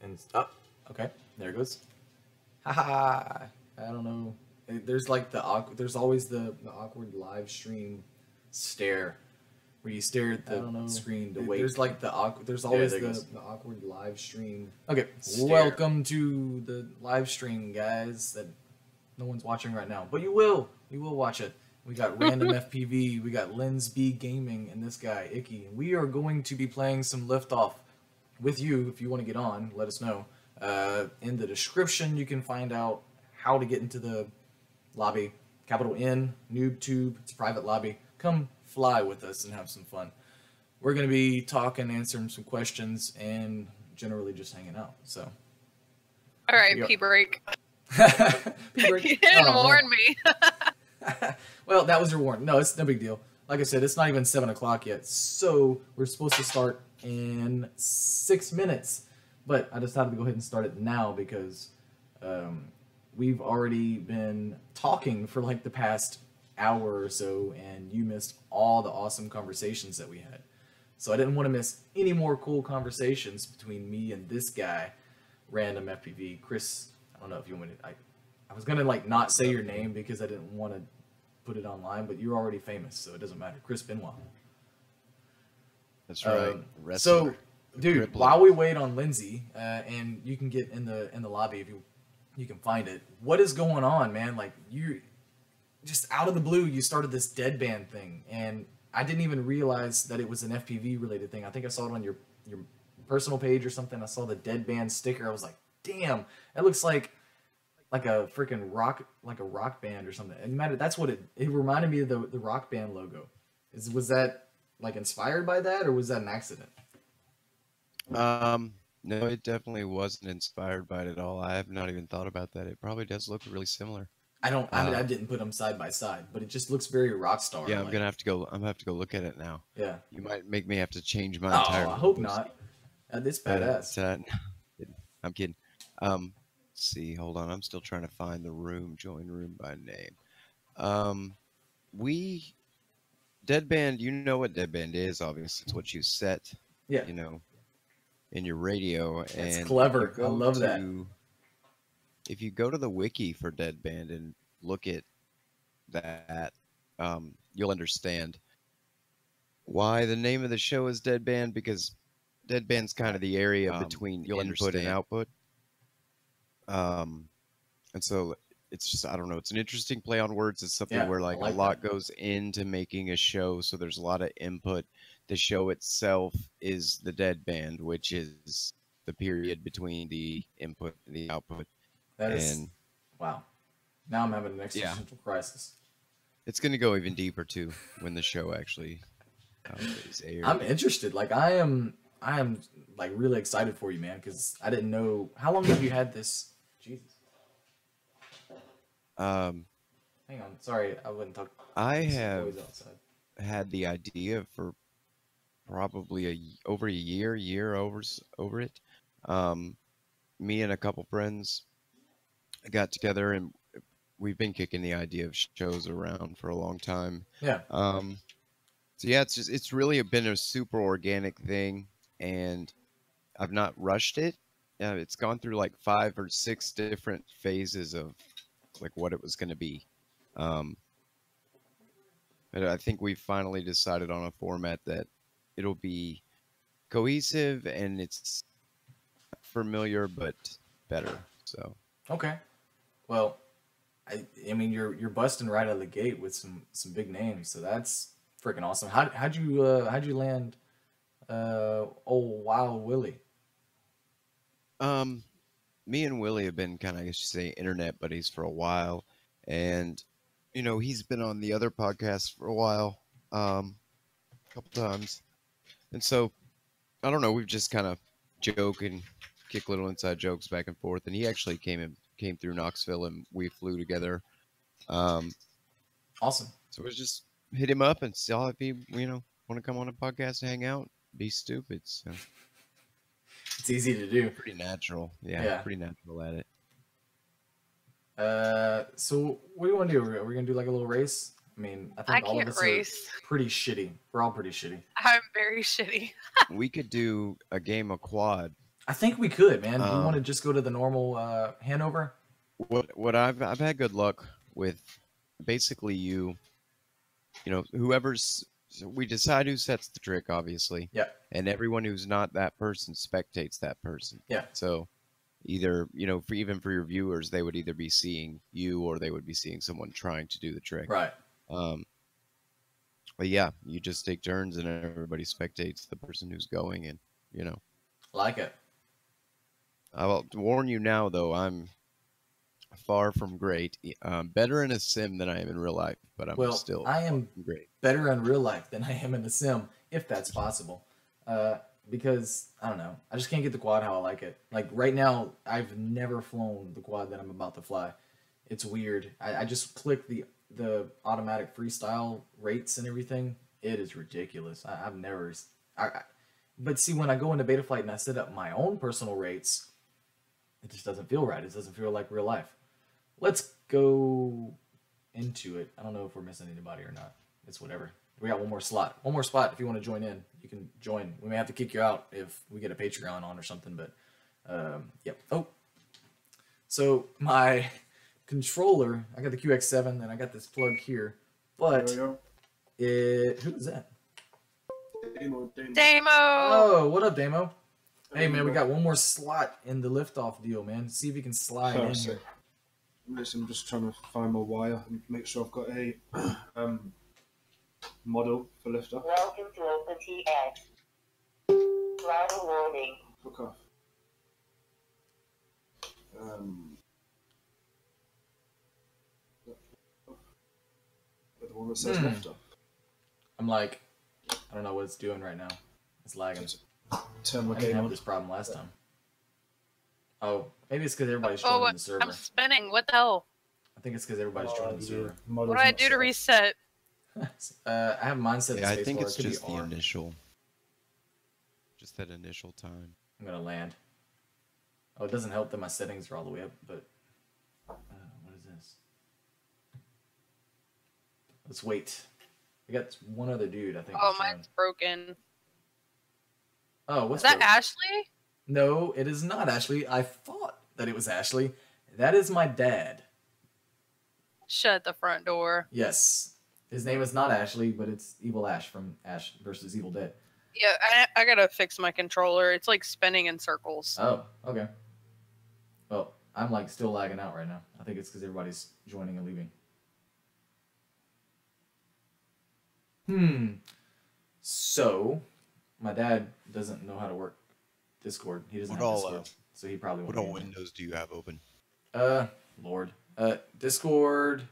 And oh, okay, there it goes. Haha. I don't know. There's like there's always the awkward live stream stare where you stare at the screen to wait. There's like there's always the awkward live stream. Okay, welcome to the live stream, guys. That no one's watching right now, but you will watch it. We got Random FPV, we got Lens B Gaming, and this guy Icky. We are going to be playing some Liftoff with you. If you want to get on, let us know. In the description, you can find out how to get into the lobby. Capital N, Noobtube. It's a private lobby. Come fly with us and have some fun. We're going to be talking, answering some questions, and generally just hanging out. So, all right, pee break. Pee break. You didn't warn me. Well, that was your warning. No, it's no big deal. Like I said, it's not even 7 o'clock yet, so we're supposed to start in 6 minutes. But I decided to go ahead and start it now because we've already been talking for like the past hour or so, and you missed all the awesome conversations that we had. So I didn't want to miss any more cool conversations between me and this guy, Random FPV. Chris, I don't know if you want me to... I was going to like not say your name because I didn't want to put it online, but you're already famous, so it doesn't matter. Chris Benoit. That's right. So, dude, while we wait on Lindsay, and you can get in the lobby if you can find it. What is going on, man? Like, you just out of the blue, you started this deadband thing, and I didn't even realize that it was an FPV related thing. I think I saw it on your personal page or something. I saw the deadband sticker. I was like, damn, that looks like a freaking rock band or something. It mattered. That's what it reminded me of the rock band logo. Was that like inspired by that, or was that an accident? No, it definitely wasn't inspired by it at all. I have not even thought about that. It probably does look really similar. I mean, I didn't put them side by side, but it just looks very rock star. Yeah, I'm gonna have to go look at it now. Yeah, you might make me have to change my entire. I hope not. It's badass. I'm kidding. Let's see, hold on. I'm still trying to find the room. Join room by name. Deadband. You know what deadband is? Obviously, it's what you set. Yeah. You know, in your radio. That's and clever. I love that. If you go to the wiki for deadband and look at that, you'll understand why the name of the show is deadband, because deadband's kind of the area between input and output. And so it's just, I don't know, it's an interesting play on words. It's something where like a lot goes into making a show, so there's a lot of input. The show itself is the deadband, which is the period between the input and the output. That is, wow. Now I'm having an existential crisis. It's going to go even deeper too when the show actually is aired. I'm interested. Like I am like really excited for you, man, because I didn't know. How long have you had this? Jesus. Hang on. Sorry, I wouldn't talk. I have had the idea for probably over a year over it. Me and a couple friends got together and we've been kicking the idea of shows around for a long time. Yeah. So yeah, it's really been a super organic thing, and I've not rushed it. It's gone through like 5 or 6 different phases of like what it was going to be. But I think we finally decided on a format that it'll be cohesive and it's familiar but better. So okay. Well, I mean you're busting right out of the gate with some big names, so that's freaking awesome. How'd you land old Wild Willie? Me and Willie have been kind of, I guess you say, internet buddies for a while, and you know, he's been on the other podcast for a while, a couple times, and so I don't know, we've just kind of joke and kick little inside jokes back and forth, and he actually came through Knoxville and we flew together. Awesome. So it was just hit him up and saw if he, you know, want to come on a podcast and hang out, be stupid. So it's easy to do. Pretty natural. Yeah. Pretty natural at it. So what do you want to do? Are we going to do like a little race? I mean, I think all of us are pretty shitty. We're all pretty shitty. I'm very shitty. We could do a game of quad. I think we could, man. Do you want to just go to the normal Hanover? What I've had good luck with, basically you know, whoever's, so we decide who sets the trick, obviously. Yeah. And everyone who's not that person spectates that person. Yeah. So either, you know, even for your viewers, they would either be seeing you or they would be seeing someone trying to do the trick. Right. But yeah, you just take turns and everybody spectates the person who's going, and you know. Like it. I will warn you now, though, I'm far from great. Better in a sim than I am in real life, but I'm still I am great. Better in real life than I am in the sim, if that's possible. Because I don't know, I just can't get the quad how I like it. Like right now, I've never flown the quad that I'm about to fly. It's weird. I just click the automatic freestyle rates and everything. It is ridiculous. I've never. But see, when I go into beta flight and I set up my own personal rates, it just doesn't feel right. It doesn't feel like real life. Let's go into it. I don't know if we're missing anybody or not. It's whatever. We got one more slot. One more spot. If you want to join in, you can join. We may have to kick you out if we get a Patreon on or something, but yep. Oh. So my controller, I got the QX7 and I got this plug here, but who is that? Damo. Oh, what up, Damo? Hey, man, we got one more slot in the Liftoff deal, man. See if you can slide in here. Listen, I'm just trying to find my wire and make sure I've got a model for Liftoff. Welcome to OpenTX. Driver warning. Fuck off. The one that says Liftoff. I'm like, I don't know what it's doing right now. It's lagging. Turn my I didn't game have on. this problem last time. Oh, maybe it's because everybody's joining the server. I'm spinning. What the hell? I think it's because everybody's joining the server. What do I do to reset? I have mine set to Yeah, I space think bar. it's It could just be the R. initial. Just that initial time. I'm gonna land. Oh, it doesn't help that my settings are all the way up, but what is this? Let's wait. We got one other dude, I think. Oh, who's joined. mine's broken. Oh, what's Is that broken? Ashley? No, it is not Ashley. I thought that it was Ashley. That is my dad. Shut the front door. Yes. His name is not Ashley, but it's Evil Ash from Ash versus Evil Dead. Yeah, I gotta fix my controller. It's like spinning in circles. Oh, okay. Well, I'm like still lagging out right now. I think it's because everybody's joining and leaving. So, my dad doesn't know how to work Discord. He doesn't have Discord, so he probably won't. What all windows do you have open? Lord. Discord,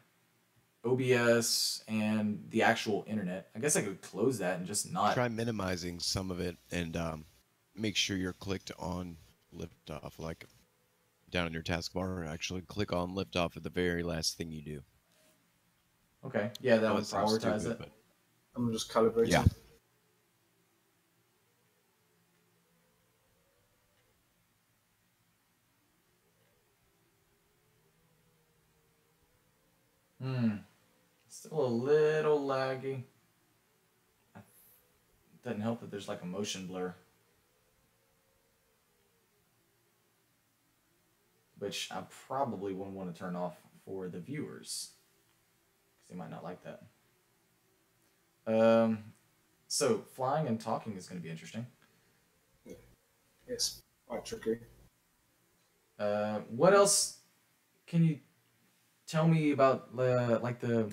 OBS, and the actual internet. I guess I could close that and just not. Try minimizing some of it and make sure you're clicked on Liftoff, like down in your taskbar. Actually, click on Liftoff at the very last thing you do. Okay. Yeah, that would prioritize it. But I'm just calibrating. Yeah. Still a little laggy. It doesn't help that there's like a motion blur. Which I probably wouldn't want to turn off for the viewers. Because they might not like that. So, flying and talking is going to be interesting. It's quite tricky. What else can you tell me about like the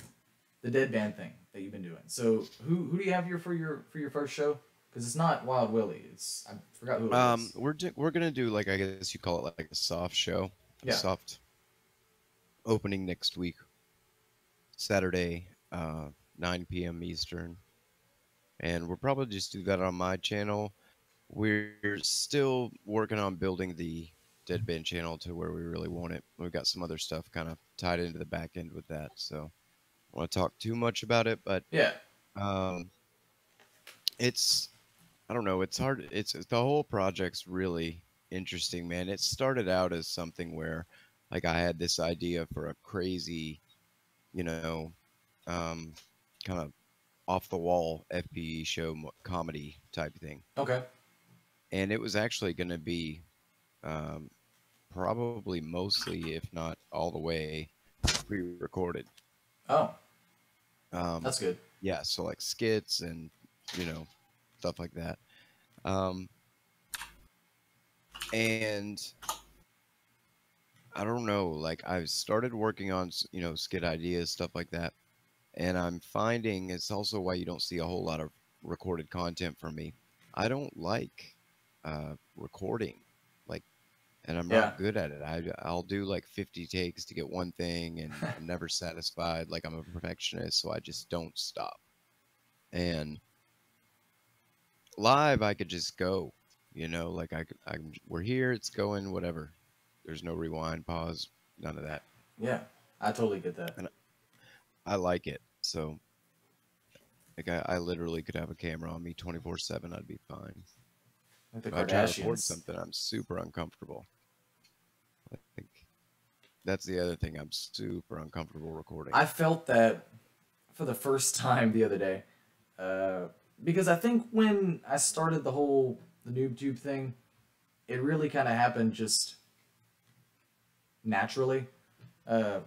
dead band thing that you've been doing? So who do you have here for your first show? Because it's not Wild Willie. It's I forgot who it was. We're gonna do, like, I guess you call it like a soft show. Yeah. A soft opening next week, Saturday, 9 p.m. Eastern, and we'll probably just do that on my channel. We're still working on building the Dead Band channel to where we really want it. We've got some other stuff kind of tied into the back end with that, so I don't want to talk too much about it, but yeah, it's, I don't know, it's hard. It's the whole project's really interesting, man. It started out as something where, like, I had this idea for a crazy, you know, kind of off the wall FPV show comedy type thing. Okay. And it was actually going to be probably mostly, if not all the way, pre-recorded. Oh, Um, that's good. yeah, so like skits and stuff like that. And I don't know, like I've started working on skit ideas, stuff like that, and I'm finding it's also why you don't see a whole lot of recorded content from me. I don't like recording, like, and I'm Yeah. not good at it. I'll do like 50 takes to get one thing, and I'm never satisfied. Like I'm a perfectionist, so I just don't stop. And live, I could just go, like we're here, it's going, whatever. There's no rewind, pause, none of that. Yeah, I totally get that. And I like it. So, like, I literally could have a camera on me 24/7. I'd be fine. Like the If I try to record Kardashians. something, I'm super uncomfortable. I think that's the other thing. I'm super uncomfortable recording. I felt that for the first time the other day, because I think when I started the Noobtube thing, it really kind of happened just naturally. I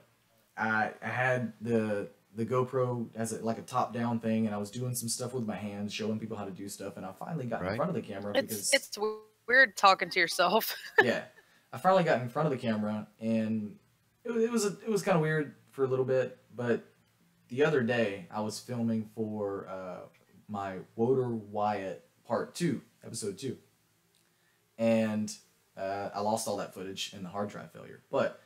had the GoPro as like a top down thing, and I was doing some stuff with my hands, showing people how to do stuff, and I finally got in Right. front of the camera It's weird talking to yourself. yeah, I finally got in front of the camera, and it was kind of weird for a little bit, but the other day I was filming for my Woder Wyatt Part 2, Episode 2, and I lost all that footage in the hard drive failure, but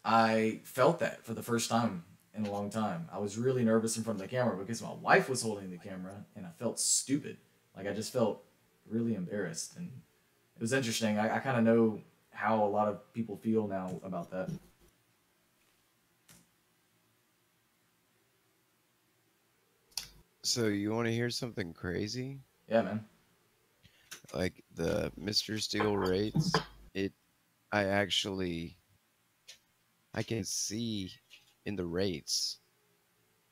I felt that for the first time in a long time. I was really nervous in front of the camera because my wife was holding the camera, and I felt stupid. Like, I just felt really embarrassed, and it was interesting. I kind of know how a lot of people feel now about that. So you want to hear something crazy? Yeah, man. Like the Mr. Steel rates, I can see in the rates,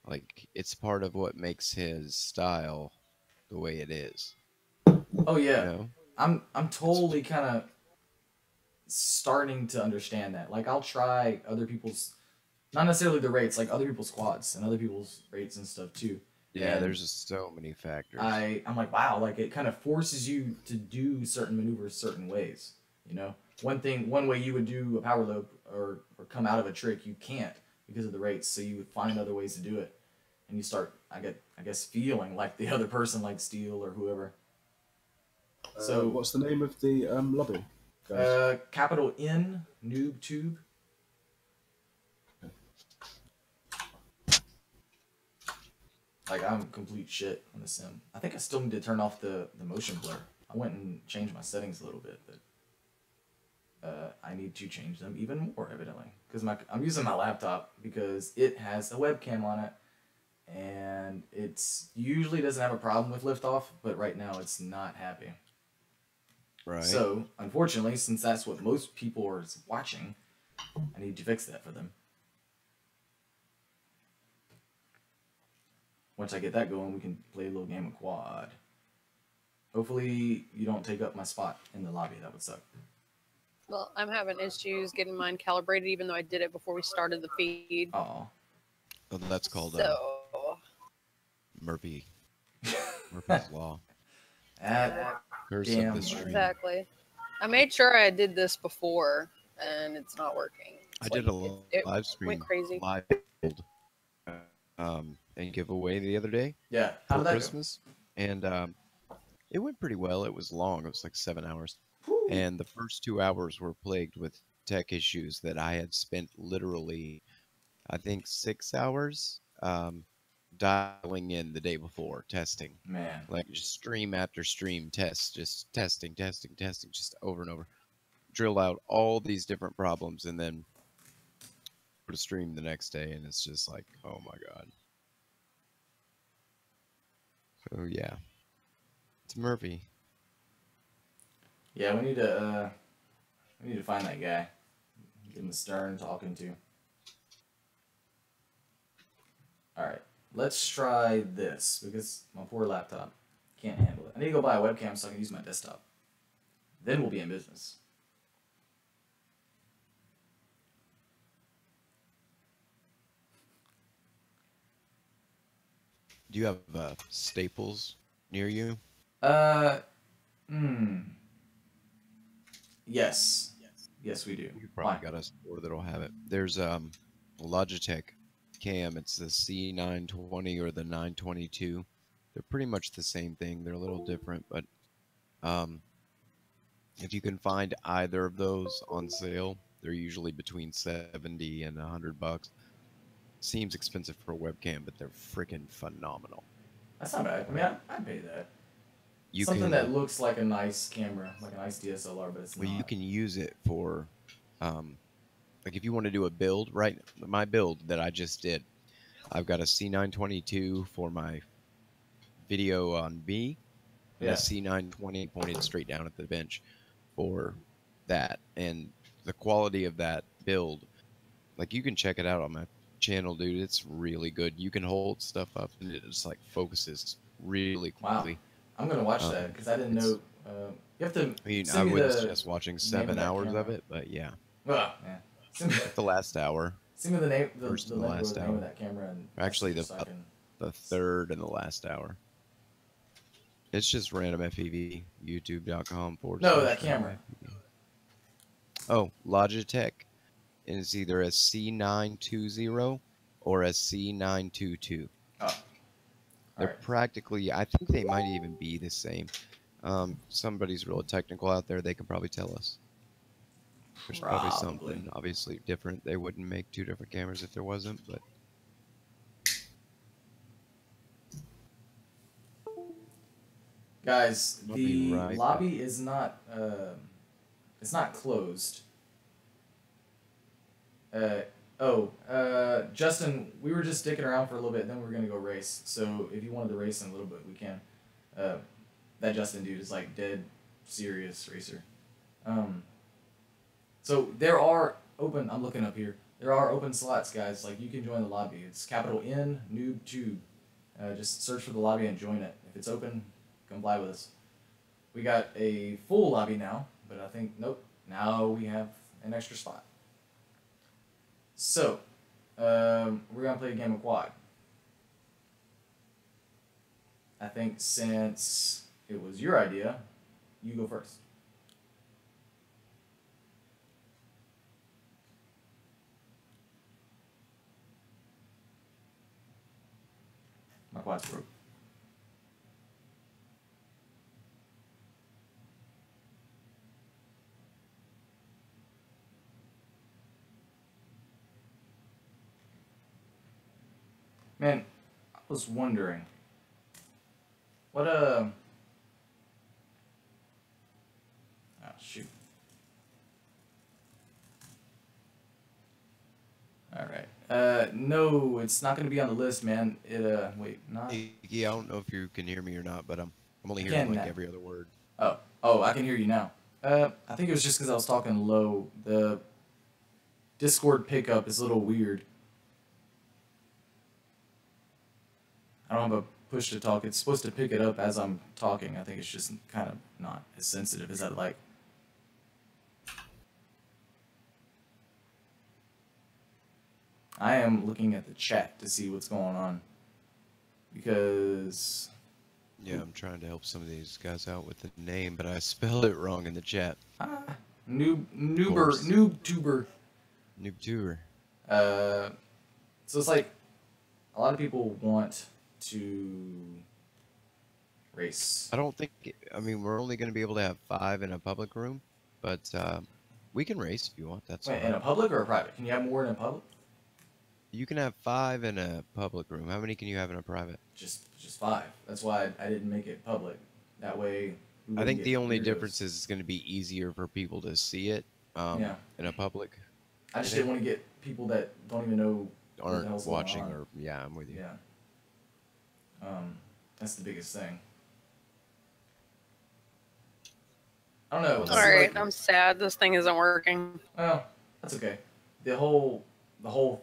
like it's part of what makes his style the way it is. Oh yeah, You know? I'm totally kind of starting to understand that. Like, I'll try other people's, not necessarily the rates, like other people's quads and other people's rates and stuff too. Yeah, And there's just so many factors. I'm like, wow, like it kind of forces you to do certain maneuvers certain ways. One way you would do a power loop or come out of a trick, you can't because of the rates. So you would find other ways to do it, and you start, I guess, feeling like the other person, like Steel or whoever. So what's the name of the lobby, guys? capital N Noobtube. Like, I'm complete shit on the sim. I think I still need to turn off the motion blur. I went and changed my settings a little bit, but I need to change them even more, evidently, because I'm using my laptop because it has a webcam on it, and it's usually doesn't have a problem with Liftoff, but right now it's not happy. Right. So, unfortunately, since that's what most people are watching, I need to fix that for them. Once I get that going, we can play a little game of quad. Hopefully, you don't take up my spot in the lobby. That would suck. Well, I'm having issues getting mine calibrated, even though I did it before we started the feed. Oh. Well, that's called So, Murphy's Law. Curse Damn. of the stream. exactly. I made sure I did this before, and it's not working. I did a live stream went crazy. live and giveaway the other day Yeah. How for did that Christmas, and it went pretty well. It was long. It was like 7 hours, go? and the first 2 hours were plagued with tech issues that I had spent literally, I think, 6 hours dialing in the day before, testing. Man. Like just stream after stream test, just testing, just over and over. Drill out all these different problems, and then put a stream the next day, and it's just like, oh my god. So yeah, it's Murphy. Yeah, we need to find that guy. Give him a stern talking to. Alright, let's try this, because my poor laptop can't handle it. I need to go buy a webcam so I can use my desktop. Then we'll be in business. Do you have Staples near you? Yes. Yes, we do. You probably got a store that'll have it. There's Logitech cam. It's the C920 or the 922. They're pretty much the same thing. They're a little different, but if you can find either of those on sale, they're usually between 70 and $100. Seems expensive for a webcam, but they're freaking phenomenal. That's not bad. I mean, I'd pay that. You Something that looks like a nice camera, like a nice DSLR, but it's well, not. you can use it for, like if you want to do a build, right? My build that I just did, I've got a C922 for my video on me, and a C920 pointed straight down at the bench for that. And the quality of that build, like you can check it out on my channel, dude. It's really good. You can hold stuff up and it just like focuses really quickly. Wow. I'm gonna watch that because I didn't know. You have to. I mean, send I me wouldn't the suggest watching name 7 that hours camera. of it, but yeah. Well, yeah. Send me, The last hour, send me the name, First the and the link or last the name hour. of that camera, and Actually, just so I can- the third and the last hour. It's just random FPVnoobtube.com / No, that camera. FPV. Oh, Logitech. And it's either a C920 or a C922. Oh. They're Alright. practically, I think they might even be the same. Somebody's real technical out there, they can probably tell us. There's probably something obviously different. They wouldn't make two different cameras if there wasn't, but Guys, I'll the be right lobby is not. It's not closed. Justin, we were just dicking around for a little bit, then we were gonna go race. So if you wanted to race in a little bit, we can. That Justin dude is like dead serious racer. So there are open. I'm looking up here. There are open slots, guys. Like you can join the lobby. It's capital N Noobtube. Just search for the lobby and join it. If it's open, come fly with us. We got a full lobby now, but I think nope. Now we have an extra spot. So, we're gonna play a game of quad. I think since it was your idea, you go first. My quad's broke. Man, I was wondering, what oh shoot. Alright. No, it's not gonna be on the list, man. Wait, not... yeah, I don't know if you can hear me or not, but I'm only I hearing can like now. every other word. Oh, I can hear you now. I think it was just because I was talking low. The Discord pickup is a little weird. I don't have a push to talk. It's supposed to pick it up as I'm talking. I think it's just kind of not as sensitive as I'd like. I am looking at the chat to see what's going on. Because... Yeah, I'm trying to help some of these guys out with the name, but I spelled it wrong in the chat. Noobtuber. Noobtuber. So it's like a lot of people want to race. I don't think, I mean, we're only going to be able to have 5 in a public room, but we can race if you want. That's Wait, fine. in a public or a private? Can you have more in a public? You can have 5 in a public room. How many can you have in a private? Just 5. That's why I didn't make it public. That way. I think the only difference is it's going to be easier for people to see it in a public. I just didn't want to get people that don't even know what the Aren't hell's going watching on. or, yeah, I'm with you. Yeah. That's the biggest thing. I don't know. This is Alright, like- I'm sad this thing isn't working. Well, that's okay. The whole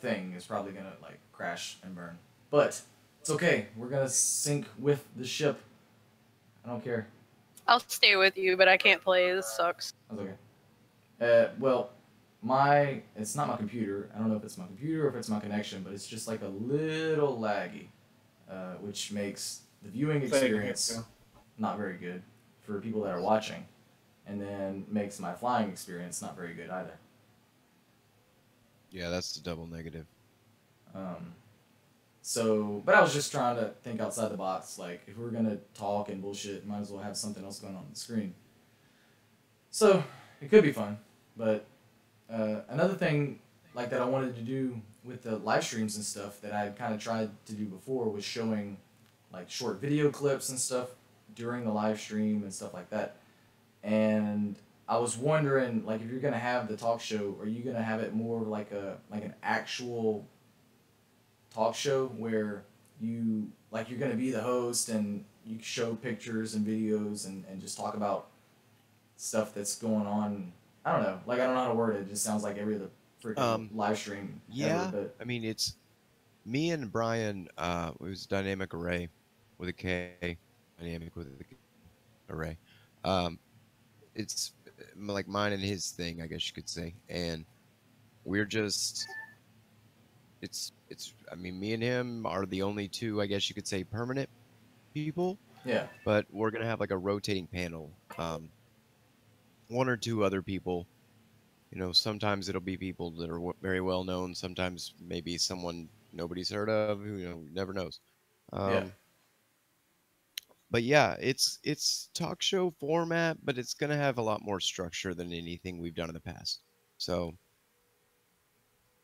thing is probably gonna like crash and burn, but it's okay. We're gonna sink with the ship. I don't care. I'll stay with you, but I can't play. This sucks. That's well, it's not my computer. I don't know if it's my computer or if it's my connection, but it's just like a little laggy, which makes the viewing experience not very good for people that are watching, and then makes my flying experience not very good either. Yeah, that's the double negative. But I was just trying to think outside the box. Like, if we're gonna talk and bullshit, might as well have something else going on the screen. So it could be fun, but another thing like that I wanted to do with the live streams and stuff that I kind of tried to do before was showing like short video clips and stuff during the live stream and stuff like that. And I was wondering, like, if you're gonna have the talk show, are you gonna have it more like an actual talk show where you're gonna be the host and you show pictures and videos and just talk about stuff that's going on? I don't know. Like, I don't know how to word it. It just sounds like every other freaking live stream. Yeah, ever, but I mean, it's me and Brian. It was Dynamic Array with a K. Dynamic with a array. It's like mine and his thing, I guess you could say. And we're just, I mean, me and him are the only two, I guess you could say, permanent people. yeah. But we're going to have like a rotating panel. One or two other people. You know, sometimes it'll be people that are very well known. Sometimes maybe someone nobody's heard of. Who, you know, never knows. Yeah. But yeah, it's talk show format, but it's gonna have a lot more structure than anything we've done in the past. So,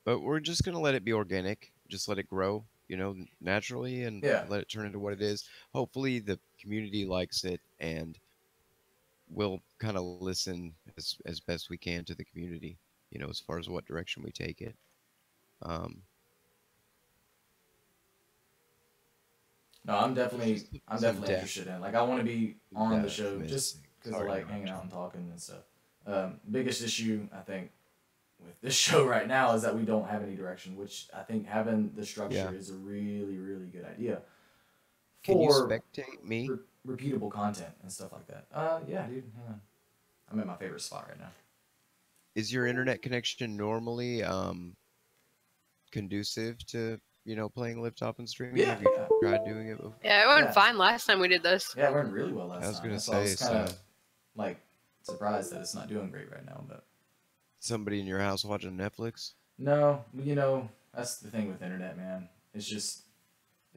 but we're just gonna let it be organic. Just let it grow, you know, naturally, and Yeah. let it turn into what it is. Hopefully, the community likes it, and we'll kind of listen as best we can to the community, you know, as far as what direction we take it. No, I'm definitely some interested in. Like, I want to be on the depth show missing. just because I Sorry, like no, hanging out and talking and stuff. Biggest issue I think with this show right now is that we don't have any direction, which I think having the structure is a really, really good idea Can you for spectate me? repeatable content and stuff like that. Yeah, dude. Hang on. I'm at my favorite spot right now. Is your internet connection normally conducive to, you know, playing Liftoff and streaming? Yeah, Have you yeah. tried doing it before? Yeah, it went Yeah. fine last time we did this. Yeah, it went really well last time. I was gonna That's why I say, was kind of so- like surprised that it's not doing great right now, but. Somebody in your house watching Netflix? No, you know, that's the thing with internet, man. It's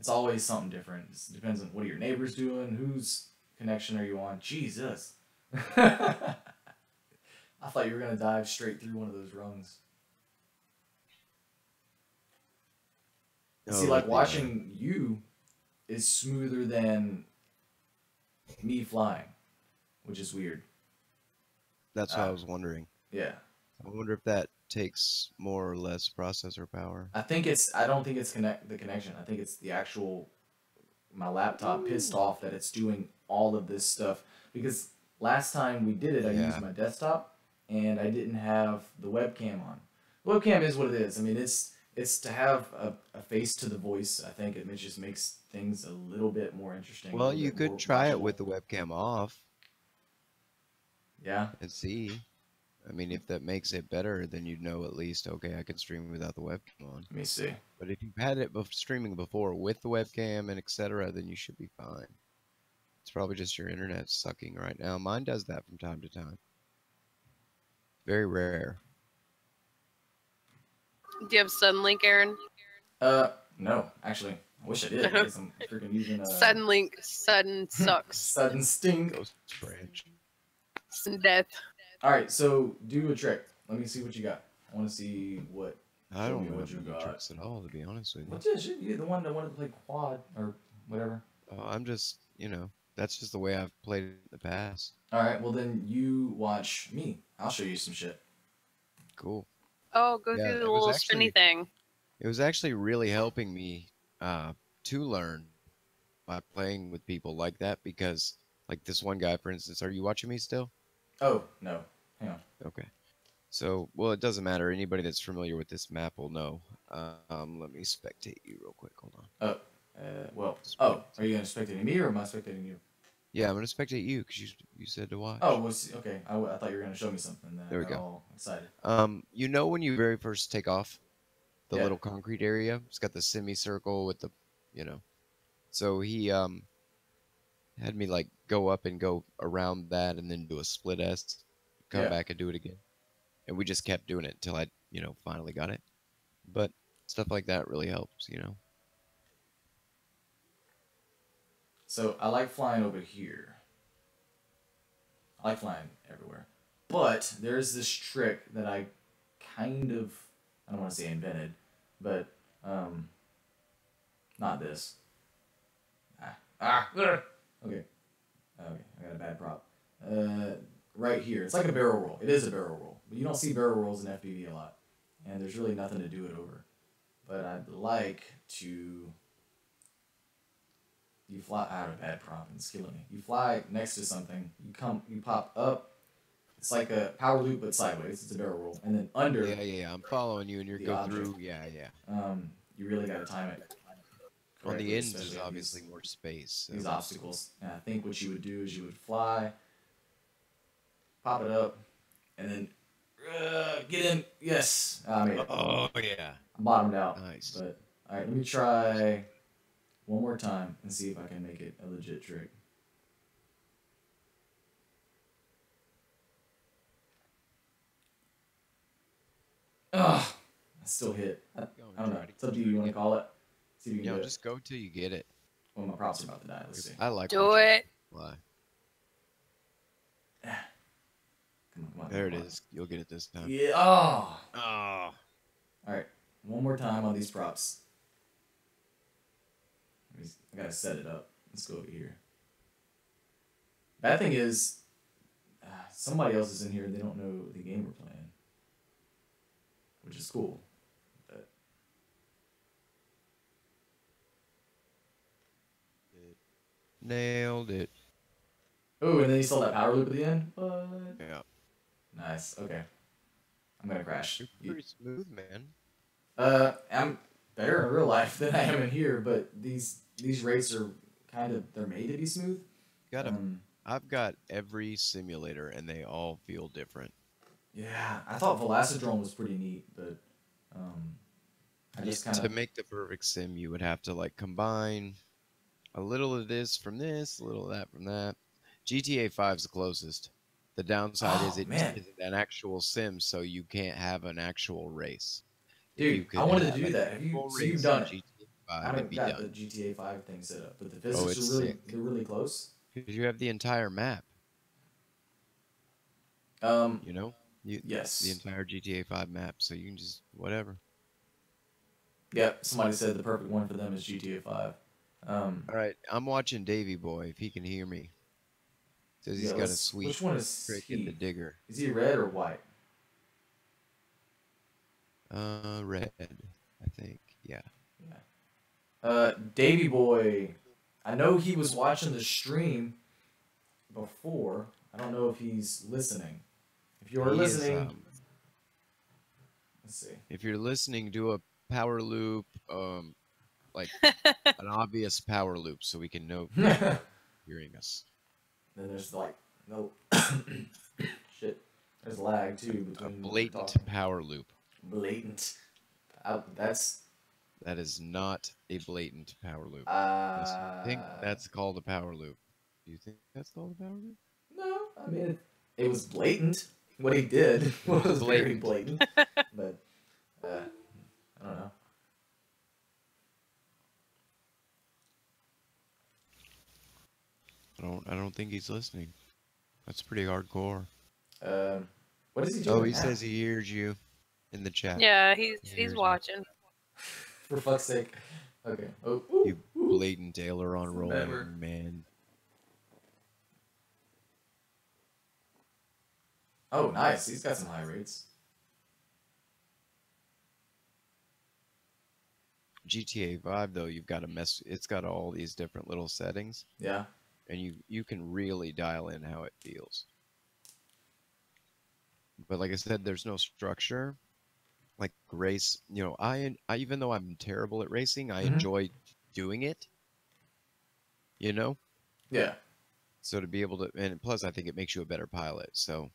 always something different. It depends on what are your neighbors doing, whose connection are you on. Jesus. I thought you were going to dive straight through one of those rungs. See, like, watching you is smoother than me flying, which is weird. That's what I was wondering. Yeah. I wonder if that takes more or less processor power. I don't think it's the connection. I think it's the actual, my laptop pissed off that it's doing all of this stuff. Because last time we did it, I used my desktop, and I didn't have the webcam on. The webcam is what it is. I mean, it's to have a face to the voice. I think it just makes things a little bit more interesting. Well, you could try it with the webcam off. Yeah. And see. I mean, if that makes it better, then you'd know at least, okay, I can stream without the webcam on. Let me see. But if you've had it streaming before with the webcam and etc., then you should be fine. It's probably just your internet sucking right now. Mine does that from time to time. Very rare. Do you have Suddenlink, Aaron? No, actually. I wish I did, because I'm freaking using Suddenlink, sudden sucks. Sudden stink. Ghost branch. Sudden death. Alright, so do a trick. Let me see what you got. I want to see what. I show don't me know what what you you got. tricks at all, to be honest with you. What's this? You're the one that wanted to play quad or whatever. I'm just, you know, that's just the way I've played it in the past. Alright, well then you watch me. I'll show you some shit. Cool. Oh, go Yeah, through the it was little actually- spinny thing. It was actually really helping me to learn by playing with people like that because, like this one guy, for instance, are you watching me still? Oh, no. Hang on. Okay. So, well, it doesn't matter. Anybody that's familiar with this map will know. Let me spectate you real quick. Hold on. Are you going to spectating me or am I spectating you? Yeah, I'm gonna spectate you because you said to watch. Oh, okay. I thought you were gonna show me something. Then There we I got go. all excited. You know when you very first take off, the Yeah. little concrete area, it's got the semicircle with the, you know. So he had me like go up and go around that and then do a split S, come Yeah. back and do it again. And we just kept doing it until I, finally got it. But stuff like that really helps, So I like flying over here. I like flying everywhere. But there's this trick that I kind of, I don't want to say invented, but not this. Okay. Okay, I got a bad prop. Right here. It's like a barrel roll. It is a barrel roll. But you don't see barrel rolls in FPV a lot. And there's really nothing to do it over. But I'd like to... You fly out of bad prop and it's killing me. You fly next to something. You pop up. It's like a power loop but sideways. It's a barrel roll. And then under... Yeah. I'm following you and you're the go object. through. Yeah. You really got to time it. On the correctly, ends especially is at obviously these- more space. So. These obstacles. And I think what you would do is you would fly, pop it up, and then get in. Yes, I made it. Oh yeah. I bottomed out. Nice. But all right, let me try one more time and see if I can make it a legit trick. Ugh, I still hit. I don't know. It's up to you. You want to call it? See if you can do it. Just go till you get it. Well, my props are about to die. Let's see. I like. Do watching it. fly. Come on, There it come on. is. You'll get it this time. Yeah. Oh. Oh. All right. One more time on these props. I gotta set it up. Let's go over here. Bad thing is, somebody else is in here and they don't know the game we're playing, which is cool. But Nailed it. oh, and then you saw that power loop at the end. What? Yeah. Nice. Okay. I'm gonna crash. You're pretty smooth, man. I'm better in real life than I am in here, but these rates are they're made to be smooth. Got I've got every simulator and they all feel different. Yeah, I thought Velocidrome was pretty neat, but I just kind To of make the perfect sim, you would have to like combine a little of this from this, a little of that from that. GTA 5's the closest. The downside is it man. isn't an actual sim, so you can't have an actual race. If Dude, you could I wanted to have do an that. actual So you've race done in it. GTA I 5, it'd haven't be got done. the GTA 5 thing set up, but the Oh, physics it's are really sick. they're really close. Because you have the entire map, you know? Yes. The entire GTA 5 map, so you can just whatever. Yep. Somebody said the perfect one for them is GTA 5. All right, I'm watching Davy Boy if he can hear me. Says he's yeah, got a sweet which one is trick he? in the digger. Is he red or white? Red, I think. Yeah. Davy Boy. I know he was watching the stream before. I don't know if he's listening. If you're He is, listening, let's see. if you're listening, do a power loop, like an obvious power loop, so we can know if you're hearing us. Then there's like no shit. There's lag too A between when we're blatant talking. power loop. Blatant. That is not a blatant power loop. I think Uh, that's called a power loop. Do you think that's called a power loop? no. I mean, it was blatant. What he did was very blatant. But I don't know. I don't think he's listening. That's pretty hardcore. What is he doing? Oh, he now? says he hears you in the chat. Yeah, he's Here's watching. For fuck's sake. Okay. Oh, You blatant aileron Remember. rolling man. Oh, nice. He's got some high rates. GTA 5 though, you've got to mess. It's got all these different little settings, Yeah. and you can really dial in how it feels. But like I said, there's no structure. Like race, I even though I'm terrible at racing, I Mhm. enjoy doing it. Yeah. So to be able to, and plus I think it makes you a better pilot. So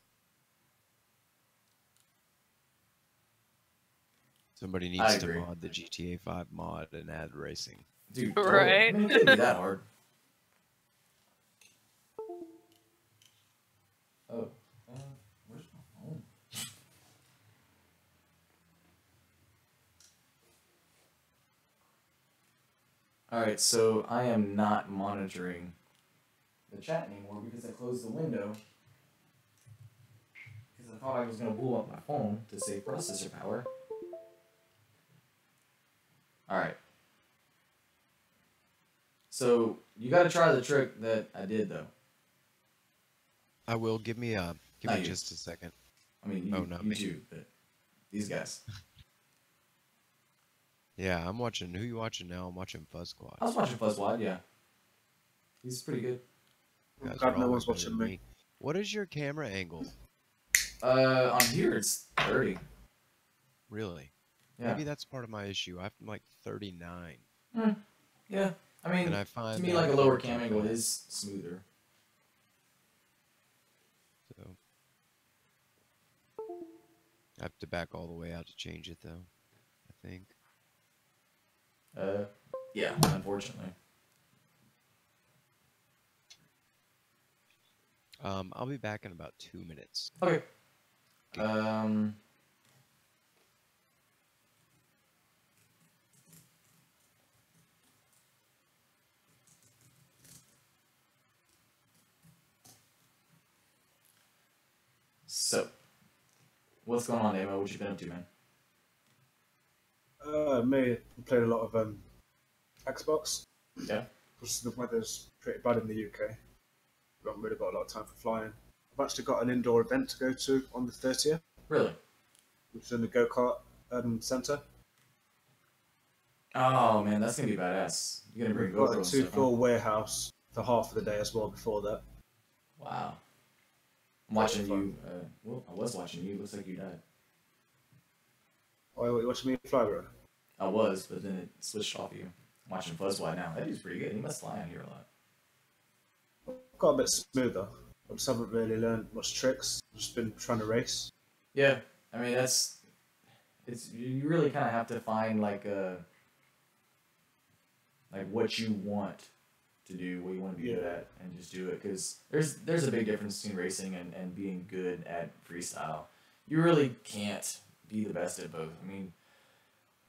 somebody I needs to agree. mod the GTA 5 mod and add racing. Dude, Right. I mean, it couldn't be that hard. Oh, where's my phone? Alright, so I am not monitoring the chat anymore because I closed the window. Because I thought I was going to blow up my phone to save processor power. Alright. So, you gotta try the trick that I did, though. I will. Give me Not you. just a second. I mean, Oh, not you me. too, but these guys. Yeah, I'm watching. Who you watching now? I'm watching Fuzz Squad. I was watching Fuzzwad, yeah. He's pretty good. You guys God, are no all one's better than watching me. What is your camera angle? On here it's 30. Really? Yeah. Maybe that's part of my issue. I'm like 39. Yeah. I mean, And I find to me, that like a lower camera cam angle fast. is smoother. So I have to back all the way out to change it, though. I think. Yeah, unfortunately. I'll be back in about 2 minutes. Okay. So, what's going on, Amo? What you been up to, man? Me, I played a lot of Xbox. Yeah. Because the weather's pretty bad in the UK. We haven't really got a lot of time for flying. I've actually got an indoor event to go to on the 30th, Really? which is in the go-kart centre. Oh man, that's gonna be badass. You gonna bring We've got GoPro a and stuff, huh? 2-floor warehouse for half of the day as well before that. Wow. I'm watching you. Well, I was watching you. Looks like you died. Oh, you watching me fly, bro? I was, but then it switched off you. I'm watching Fuzzwide now. That dude's pretty good. He must fly on here a lot. Got a bit smoother. I just haven't really learned much tricks. Just been trying to race. Yeah, I mean it's you really kind of have to find like what you want to do, what you want to be good at, and just do it. Because there's a big difference between racing and being good at freestyle. You really can't be the best at both. I mean,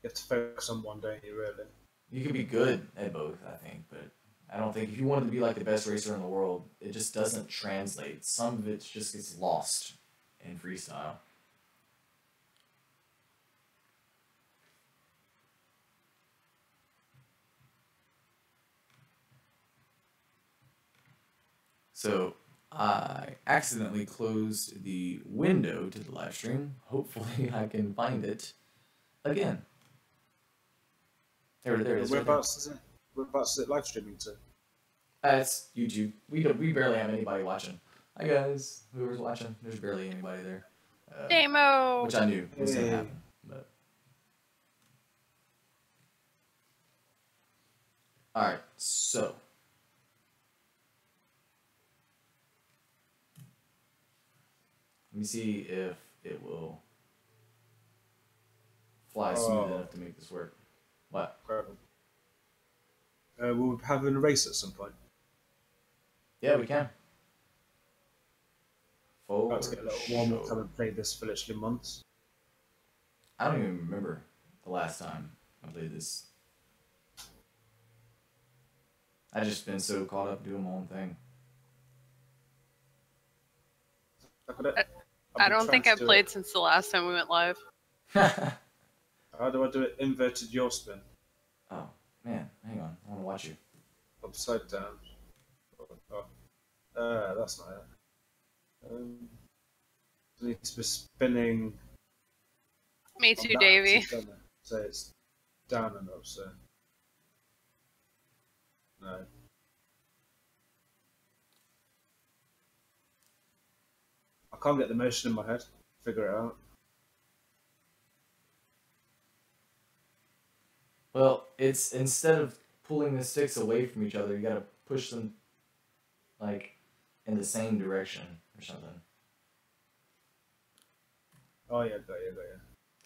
You have to focus on one day, really. you can be good at both, I think, but I don't think if you wanted to be like the best racer in the world, it just doesn't translate. Some of it just gets lost in freestyle. So I accidentally closed the window to the live stream. Hopefully I can find it again. There it is. Right there. Whereabouts is it live streaming to? It's YouTube. We barely have anybody watching. Hi guys, whoever's watching. There's barely anybody there. Demo. Which I knew was gonna Hey. happen. But all right, so let me see if it will fly smooth enough to make this work. What? Incredible. We'll be having a race at some point. Yeah, we can. About to get a little warm up, Sure. come and play this for literally months. I don't even remember the last time I played this. I just been so caught up doing my own thing. Look at it. I don't think I I've played since the last time we went live. How do I do it? Inverted yaw spin. Oh man, hang on. I want to watch you. Upside down. That's not it. It needs to be spinning. Me on too, that Davey. axis, doesn't it? So it's down and up, so. No. I can't get the motion in my head. Figure it out. Well, it's instead of pulling the sticks away from each other, you gotta push them like in the same direction or something. Oh yeah, got you.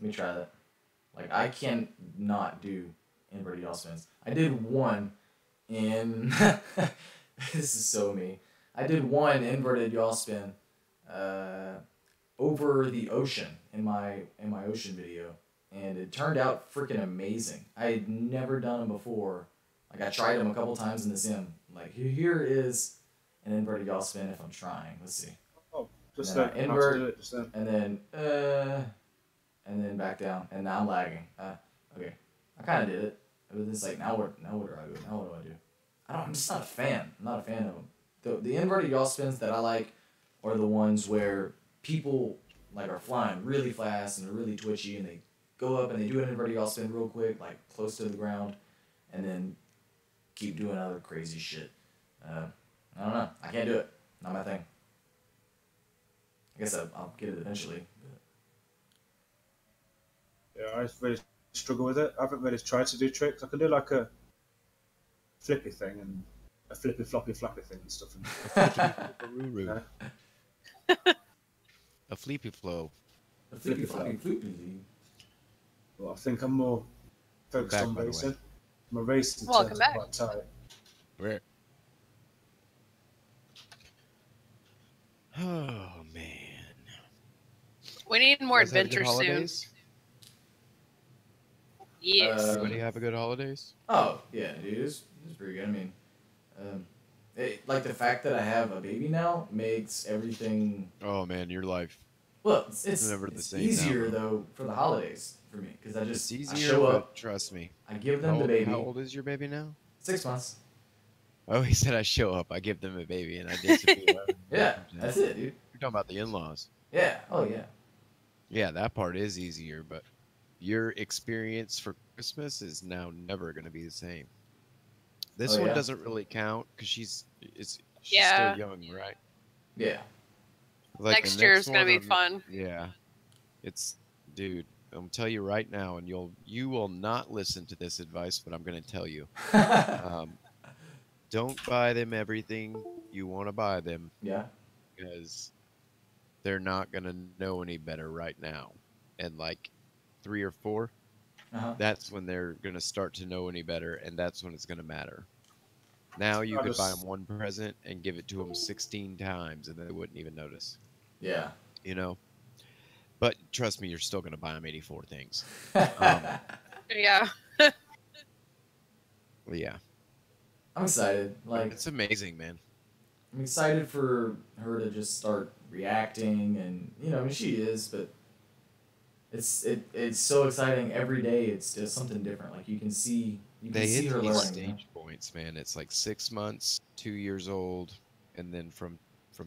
Let me try that. Like, I can't not do inverted yaw spins. I did one in... this is so me. I did one inverted yaw spin over the ocean in my ocean video, and it turned out freaking amazing. I had never done them before. Like, I tried them a couple times in the sim. Like, here is an inverted yaw spin if I'm trying. Let's see. Oh, just then then. invert, Just then. and then back down, and now I'm lagging. Okay, I kind of did it. But it's like, now where do I go? Now what do I do? I'm just not a fan. I'm not a fan of them. The inverted yaw spins that I like are the ones where people like are flying really fast and they're really twitchy, and they go up and they do an inverted yaw spin real quick, like close to the ground, and then keep doing other crazy shit. I don't know. I can't do it. Not my thing. I guess I'll get it eventually. Yeah, I really struggle with it. I haven't really tried to do tricks. I can do like a flippy thing and a flippy floppy flappy thing and stuff. A fleepy flow. A flippy floppy floopy. Well, I think I'm more focused Back, on by the way. racing. My racing Welcome turns back. quite tight. Where? Oh man. We need more You guys have good adventure soon. holidays? Yes. Everybody have a good holidays? Oh, yeah, dude, it's pretty good. I mean, like the fact that I have a baby now makes everything. Oh man, your life. Well, it's never the same easier now, bro. though for the holidays for me because I It's I easier, show but up, trust me. I give them How the old, baby. how old is your baby now? 6 months. Oh, he said I show up, I give them a baby, and I disappear. Yeah, that's it, dude. You're talking about the in-laws. Yeah. Oh yeah. Yeah, that part is easier, but your experience for Christmas is now never going to be the same. This Oh, one yeah? doesn't really count because she's Yeah. still young, right? Yeah. Like Next the year next is gonna one, be fun. Yeah, it's dude. I'm tell you right now, and you will not listen to this advice, but I'm going to tell you. Don't buy them everything you want to buy them Yeah. because they're not going to know any better right now. And like 3 or 4, that's when they're going to start to know any better, and that's when it's going to matter. Now you could buy them one present and give it to them 16 times, and they wouldn't even notice. Yeah. You know? But trust me, you're still going to buy them 84 things. Yeah. Yeah. I'm excited. Like, It's amazing, man. I'm excited for her to just start reacting, and I mean, she is, but it's so exciting every day. It's just something different. Like you can see They see hit her these learning. stage points, man. It's like 6 months, 2 years old, and then from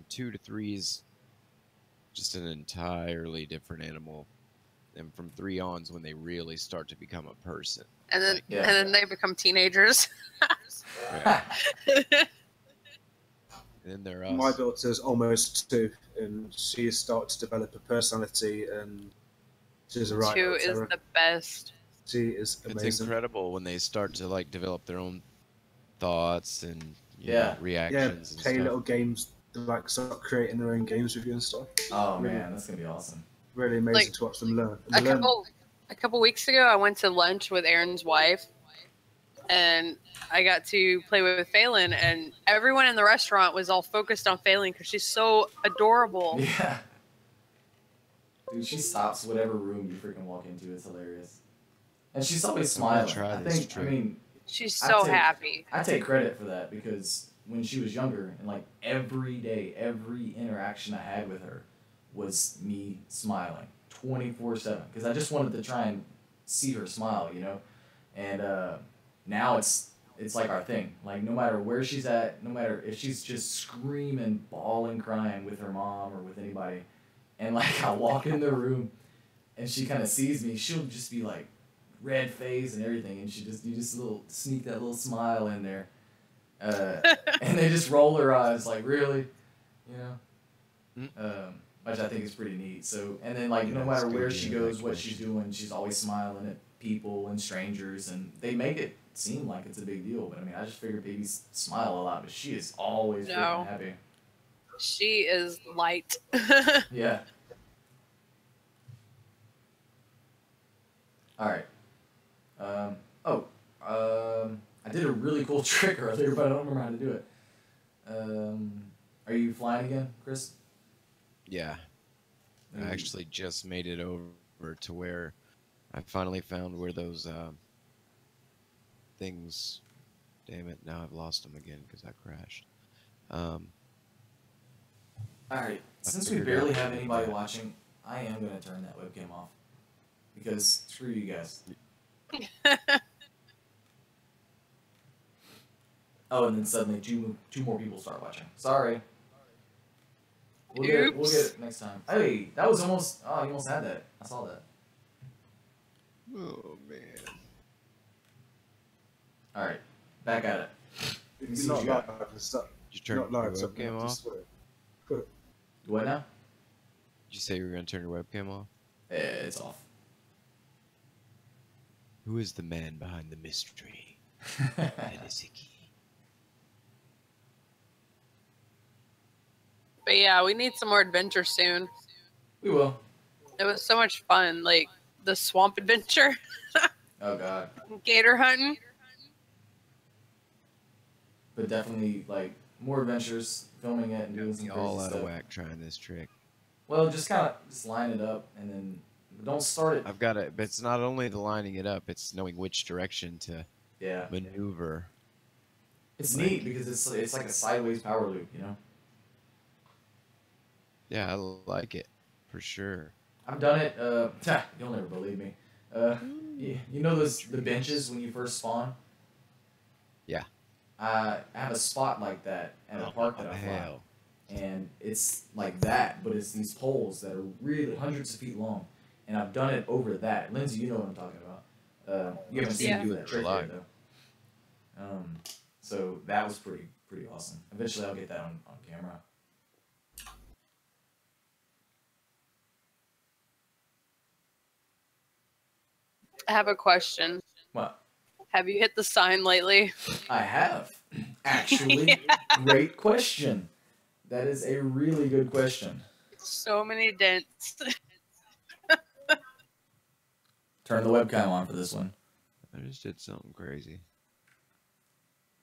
2 to 3 is just an entirely different animal. And from 3 on's when they really start to become a person. And then Yeah. and then they become teenagers. Yeah. And then they're us. My daughter's almost 2, and she's started to develop a personality, and she's a right. 2 is the best. She is It's amazing. incredible when they start to like develop their own thoughts and you Yeah. know, Yeah, reactions and play stuff. little games, like start creating their own games with you and stuff. Oh man, that's gonna be awesome. Really amazing Like, to watch them learn. And they learn. A couple weeks ago, I went to lunch with Aaron's wife, and I got to play with Phelan, and everyone in the restaurant was all focused on Phelan because she's so adorable. Yeah. Dude, she stops whatever room you freaking walk into. It's hilarious. And she's always I'm gonna smiling. try I this think. trick. I mean, She's I so take- happy. I take credit for that because when she was younger, and like every day, every interaction I had with her was me smiling 24/7 because I just wanted to try and see her smile, And now it's like our thing. Like no matter where she's at, no matter if she's just screaming, bawling, crying with her mom or with anybody, and like I walk in the room and she kind of sees me, she'll just be like red face and everything, and you just sneak that little smile in there, and they just roll their eyes like really, which I think is pretty neat. So and then like Yeah, no it's matter good where to she have that goes, what connection. she's doing, she's always smiling at people and strangers, and they make it seem like it's a big deal. But I mean, I just figure babies smile a lot, but she is always No. freaking happy. She is light. Yeah. All right. I did a really cool trick earlier, but I don't remember how to do it. Are you flying again, Chris? Yeah. I actually just made it over to where I finally found where those things. Damn it! Now I've lost them again because I crashed. All right. Since we figured barely out have what anybody that- watching, I am gonna turn that webcam off because screw you guys. Oh, and then suddenly two more people start watching. Sorry. We'll get it next time. Hey, that was almost. Oh, you almost had that. I saw that. Oh man. All right, back at it. If see you're what not you got. live, it's not, Did you turn not live, your so webcam off? What now? Did you say you were gonna turn your webcam off? It's off. Who is the man behind the mystery? Medisiki. But yeah, we need some more adventure soon. We will. It was so much fun, like the swamp adventure, Oh God. gator hunting. But definitely like more adventures, filming it and doing some Be all crazy out stuff. of whack trying this trick. Well, just kind of just line it up and then don't start it. I've got it, but it's not only the lining it up; it's knowing which direction to Yeah. maneuver. It's Like- neat because it's like a sideways power loop, you know. Yeah, I like it for sure. I've done it. You'll never believe me. You know the benches when you first spawn. Yeah. I have a spot like that at a park that I fly, Hell. and it's like that, but it's these poles that are really hundreds of feet long, and I've done it over that. Lindsay, you know what I'm talking about. You haven't seen Yeah. me do that trick yet, Live. though. So that was pretty awesome. Eventually, I'll get that on camera. I have a question. What? Have you hit the sign lately? I have. Actually, great question. That is a really good question. So many dents. Turn the webcam on for this one. I just did something crazy.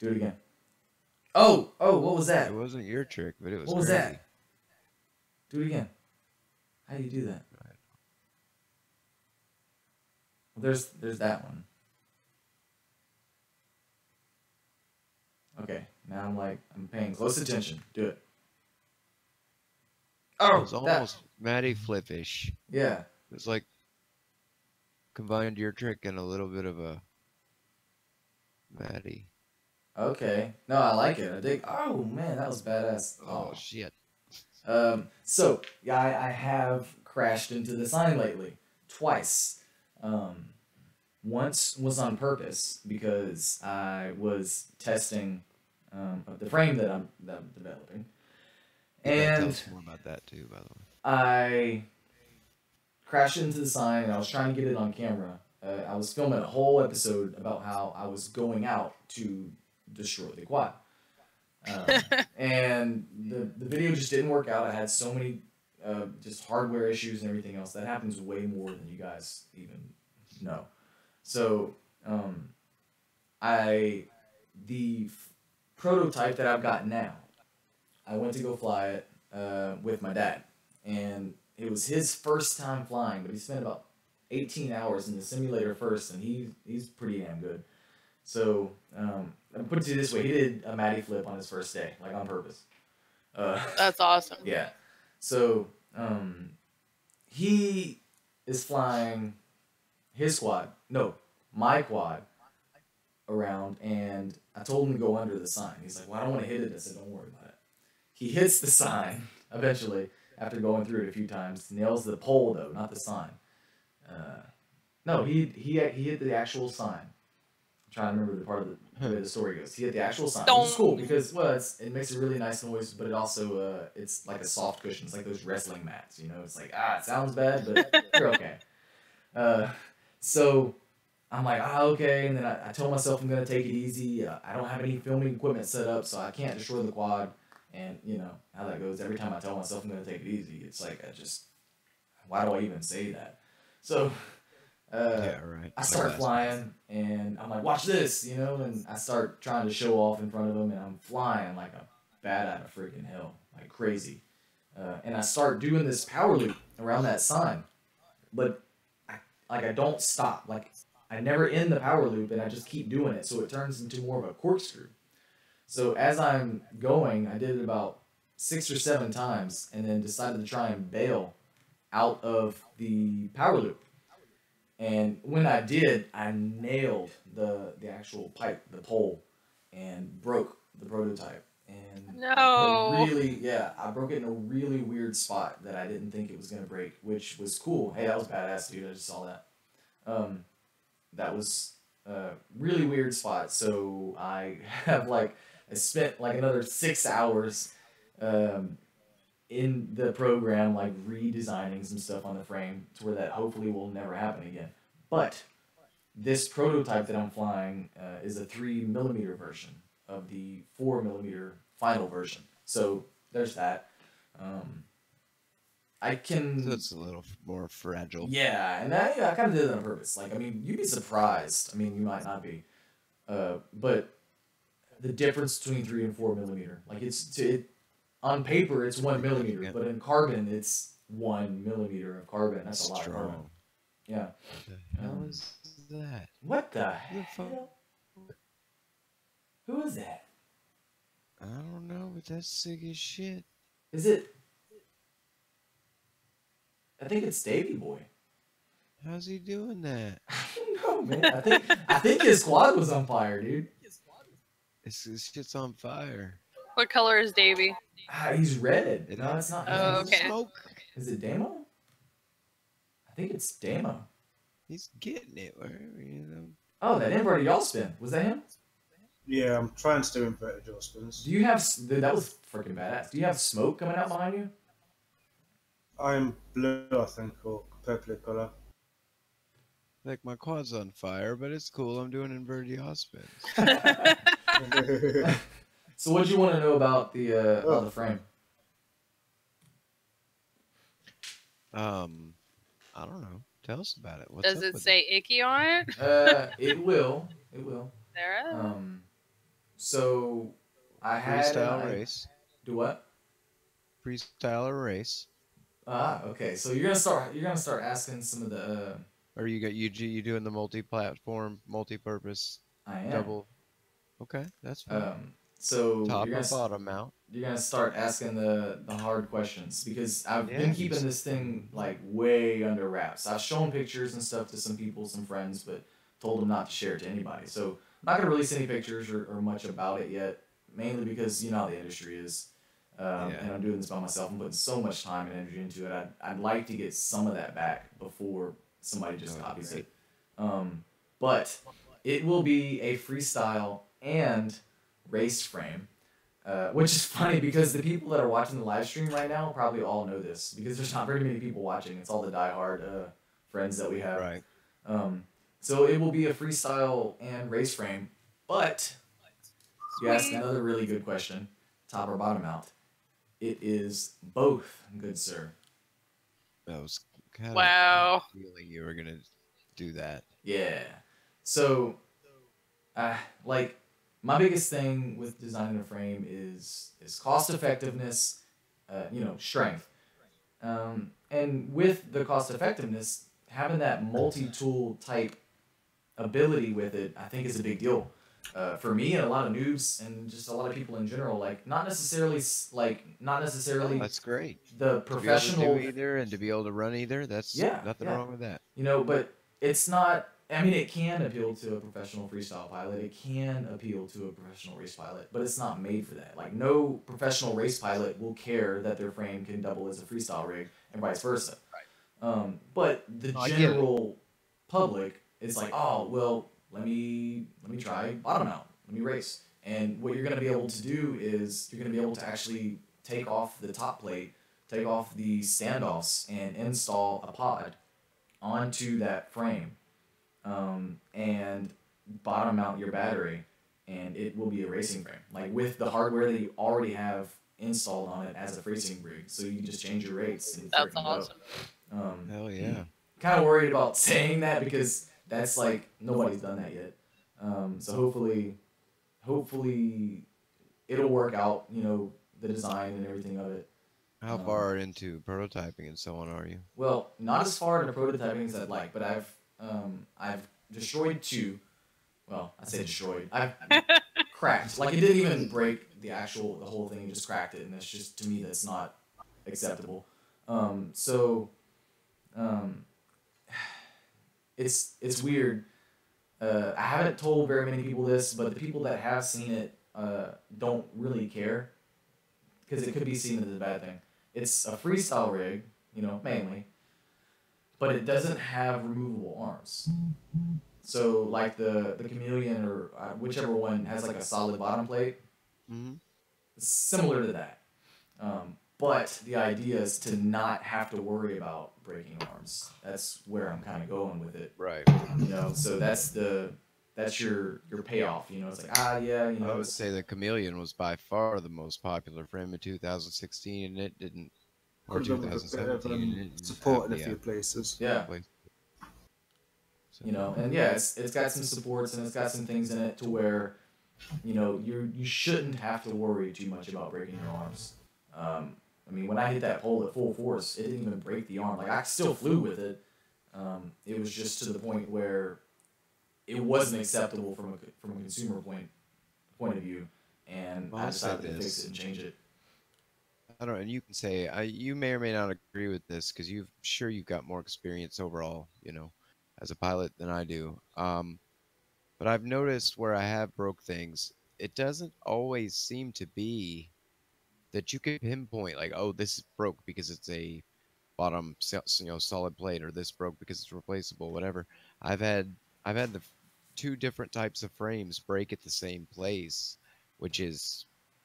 Do it again. Oh, what was that? It wasn't your trick, but it was What was crazy. that? Do it again. How do you do that? Well, there's that one. Okay, now I'm paying close attention. Do it. It Oh, was almost Matty Flip-ish. yeah. It was like combined your trick and a little bit of a Matty. Okay. No, I like it. I dig. Oh man, that was badass. Oh shit. So yeah, I have crashed into the sign lately twice. Once was on purpose because I was testing the frame that I'm developing, Tell and us more about that too, by the way. I crashed into the sign and I was trying to get it on camera. I was filming a whole episode about how I was going out to destroy the quad. And the video just didn't work out. I had so many just hardware issues and everything else. That happens way more than you guys even know. So the prototype that I've got now, I went to go fly it with my dad. And it was his first time flying, but he spent about 18 hours in the simulator first, and he's pretty damn good. So I'll put it to you this way: he did a Matty flip on his first day, like on purpose. That's awesome. Yeah. So he is flying his quad, no, my quad, around, and I told him to go under the sign. He's like, "Well, I don't want to hit it." I said, "Don't worry about it." He hits the sign eventually after going through it a few times. Nails the pole though, not the sign. No, he hit the actual sign. I'm trying to remember the part of the way the story goes. He hit the actual sign, which is cool because it makes a really nice noise, but it also it's like a soft cushion. It's like those wrestling mats, you know. It's like it sounds bad, but you're okay. So I'm like, okay, and then I told myself I'm gonna take it easy. I don't have any filming equipment set up, so I can't destroy the quad. And you know how that goes. Every time I tell myself I'm gonna take it easy, it's like why do I even say that? So Yeah, right. I start flying, and I'm like, watch this, you know, and I start trying to show off in front of them, and I'm flying like a bat out of freaking hell, like crazy. And I start doing this power loop around that sign, but I don't stop. Like, I never end the power loop, and I just keep doing it, so it turns into more of a corkscrew. So as I'm going, I did it about 6 or 7 times, and then decided to try and bail out of the power loop. And when I did, I nailed the actual pipe, the pole, and broke the prototype. And No. I broke it in a really weird spot that I didn't think it was gonna break, which was cool. Hey, that was badass, dude. I just saw that. That was a really weird spot. So I spent like another 6 hours in the program, like redesigning some stuff on the frame to where that hopefully will never happen again. But this prototype that I'm flying is a 3mm version of the 4mm final version. So there's that. I can. So it's a little more fragile. Yeah, and I kind of did it on purpose. Like, I mean, you'd be surprised. I mean, you might not be. But the difference between 3 and 4mm, like on paper it's 1mm, but in carbon it's 1mm of carbon. That's a lot of carbon. Yeah. What the hell is that? What the hell? Who is that? I don't know, but that's sick as shit. Is it? I think it's Davey Boy. How's he doing that? I don't know, man. I think his squad was on fire, dude. This shit's on fire. What color is Davey? He's red. No, it's not. Oh, okay. Smoke. Is it Damo? I think it's Damo. He's getting it. You know. Oh, that inverted yaw spin. Was that him? Yeah, I'm trying to do inverted yaw spins. Do you have... That was freaking badass. Do you have smoke coming out behind you? I'm blue, I think, or purple colour. Like my quad's on fire, but it's cool. I'm doing inverted yaw spins. So what do you want to know about the frame? I don't know. Tell us about it. What's Does up it with say icky on it? It will. It will. There it is. So I had freestyle race? Do what? Freestyle or race? Okay. So you're gonna start asking some of the. Or you doing the multi-platform, multi-purpose? I am. Double. Okay, that's fine. So top or bottom mount. You're gonna start asking the hard questions because I've been keeping this thing like way under wraps. I've shown pictures and stuff to some people, some friends, but told them not to share it to anybody. So I'm not gonna release any pictures or much about it yet, mainly because you know how the industry is. And I'm doing this by myself. I'm putting so much time and energy into it. I'd like to get some of that back before somebody just copies it. But it will be a freestyle and race frame, which is funny because the people that are watching the live stream right now probably all know this because there's not very many people watching. It's all the diehard friends that we have. Right. So it will be a freestyle and race frame, but you asked another really good question, top or bottom mount. It is both, good sir. That was kind Wow. of feeling you were gonna do that. Yeah. So, like, my biggest thing with designing a frame is cost effectiveness, strength. And with the cost effectiveness, having that multi-tool type ability with it, I think is a big deal. For me and a lot of noobs and just a lot of people in general, like not necessarily. That's great. The professional to be able to do either and to be able to run either. That's nothing wrong with that. You know, but it's not. I mean, it can appeal to a professional freestyle pilot. It can appeal to a professional race pilot, but it's not made for that. Like, no professional race pilot will care that their frame can double as a freestyle rig and vice versa. Right. But the general public is like, oh, well, let me try bottom mount. Let me race. And what you're going to be able to do is you're going to be able to actually take off the top plate, take off the standoffs, and install a pod onto that frame. And bottom mount your battery, and it will be a racing frame. Like with the hardware that you already have installed on it as a racing rig, so you can just change your rates and That's freaking awesome. go. Hell yeah. Kind of worried about saying that because that's like nobody's done that yet. So hopefully it'll work out. You know, the design and everything of it. How far into prototyping and so on are you? Well, not as far into prototyping as I'd like, but I've destroyed 2. Well, I say destroyed. I've cracked. Like, it didn't even break the whole thing. It just cracked it, and that's just, to me, that's not acceptable. It's weird. I haven't told very many people this, but the people that have seen it don't really care, because it could be seen as a bad thing. It's a freestyle rig, you know, mainly, but it doesn't have removable arms. So, like the Chameleon or whichever one has like a solid bottom plate, it's similar to that. But the idea is to not have to worry about breaking arms. That's where I'm kind of going with it. Right. You know, so that's your payoff. You know, it's like, yeah, you know. I would say the Chameleon was by far the most popular frame in 2016, and it didn't. Or Could have done with a bit of 2017. and it didn't support have- in a few places. Yeah. So, You know, and yeah, it's got some supports and it's got some things in it to where, you know, you shouldn't have to worry too much about breaking your arms. I mean, when I hit that pole at full force, it didn't even break the arm. Like, I still flew with it. It was just to the point where it wasn't acceptable from a consumer point of view, and Well, I I'll say decided to fix this. it and change it. I don't know, and you can say you may or may not agree with this because you've got more experience overall, you know, as a pilot than I do. But I've noticed where I have broke things, it doesn't always seem to be that you can pinpoint like, oh, this is broke because it's a bottom, you know, solid plate, or this broke because it's replaceable, whatever. I've had the 2 different types of frames break at the same place, which is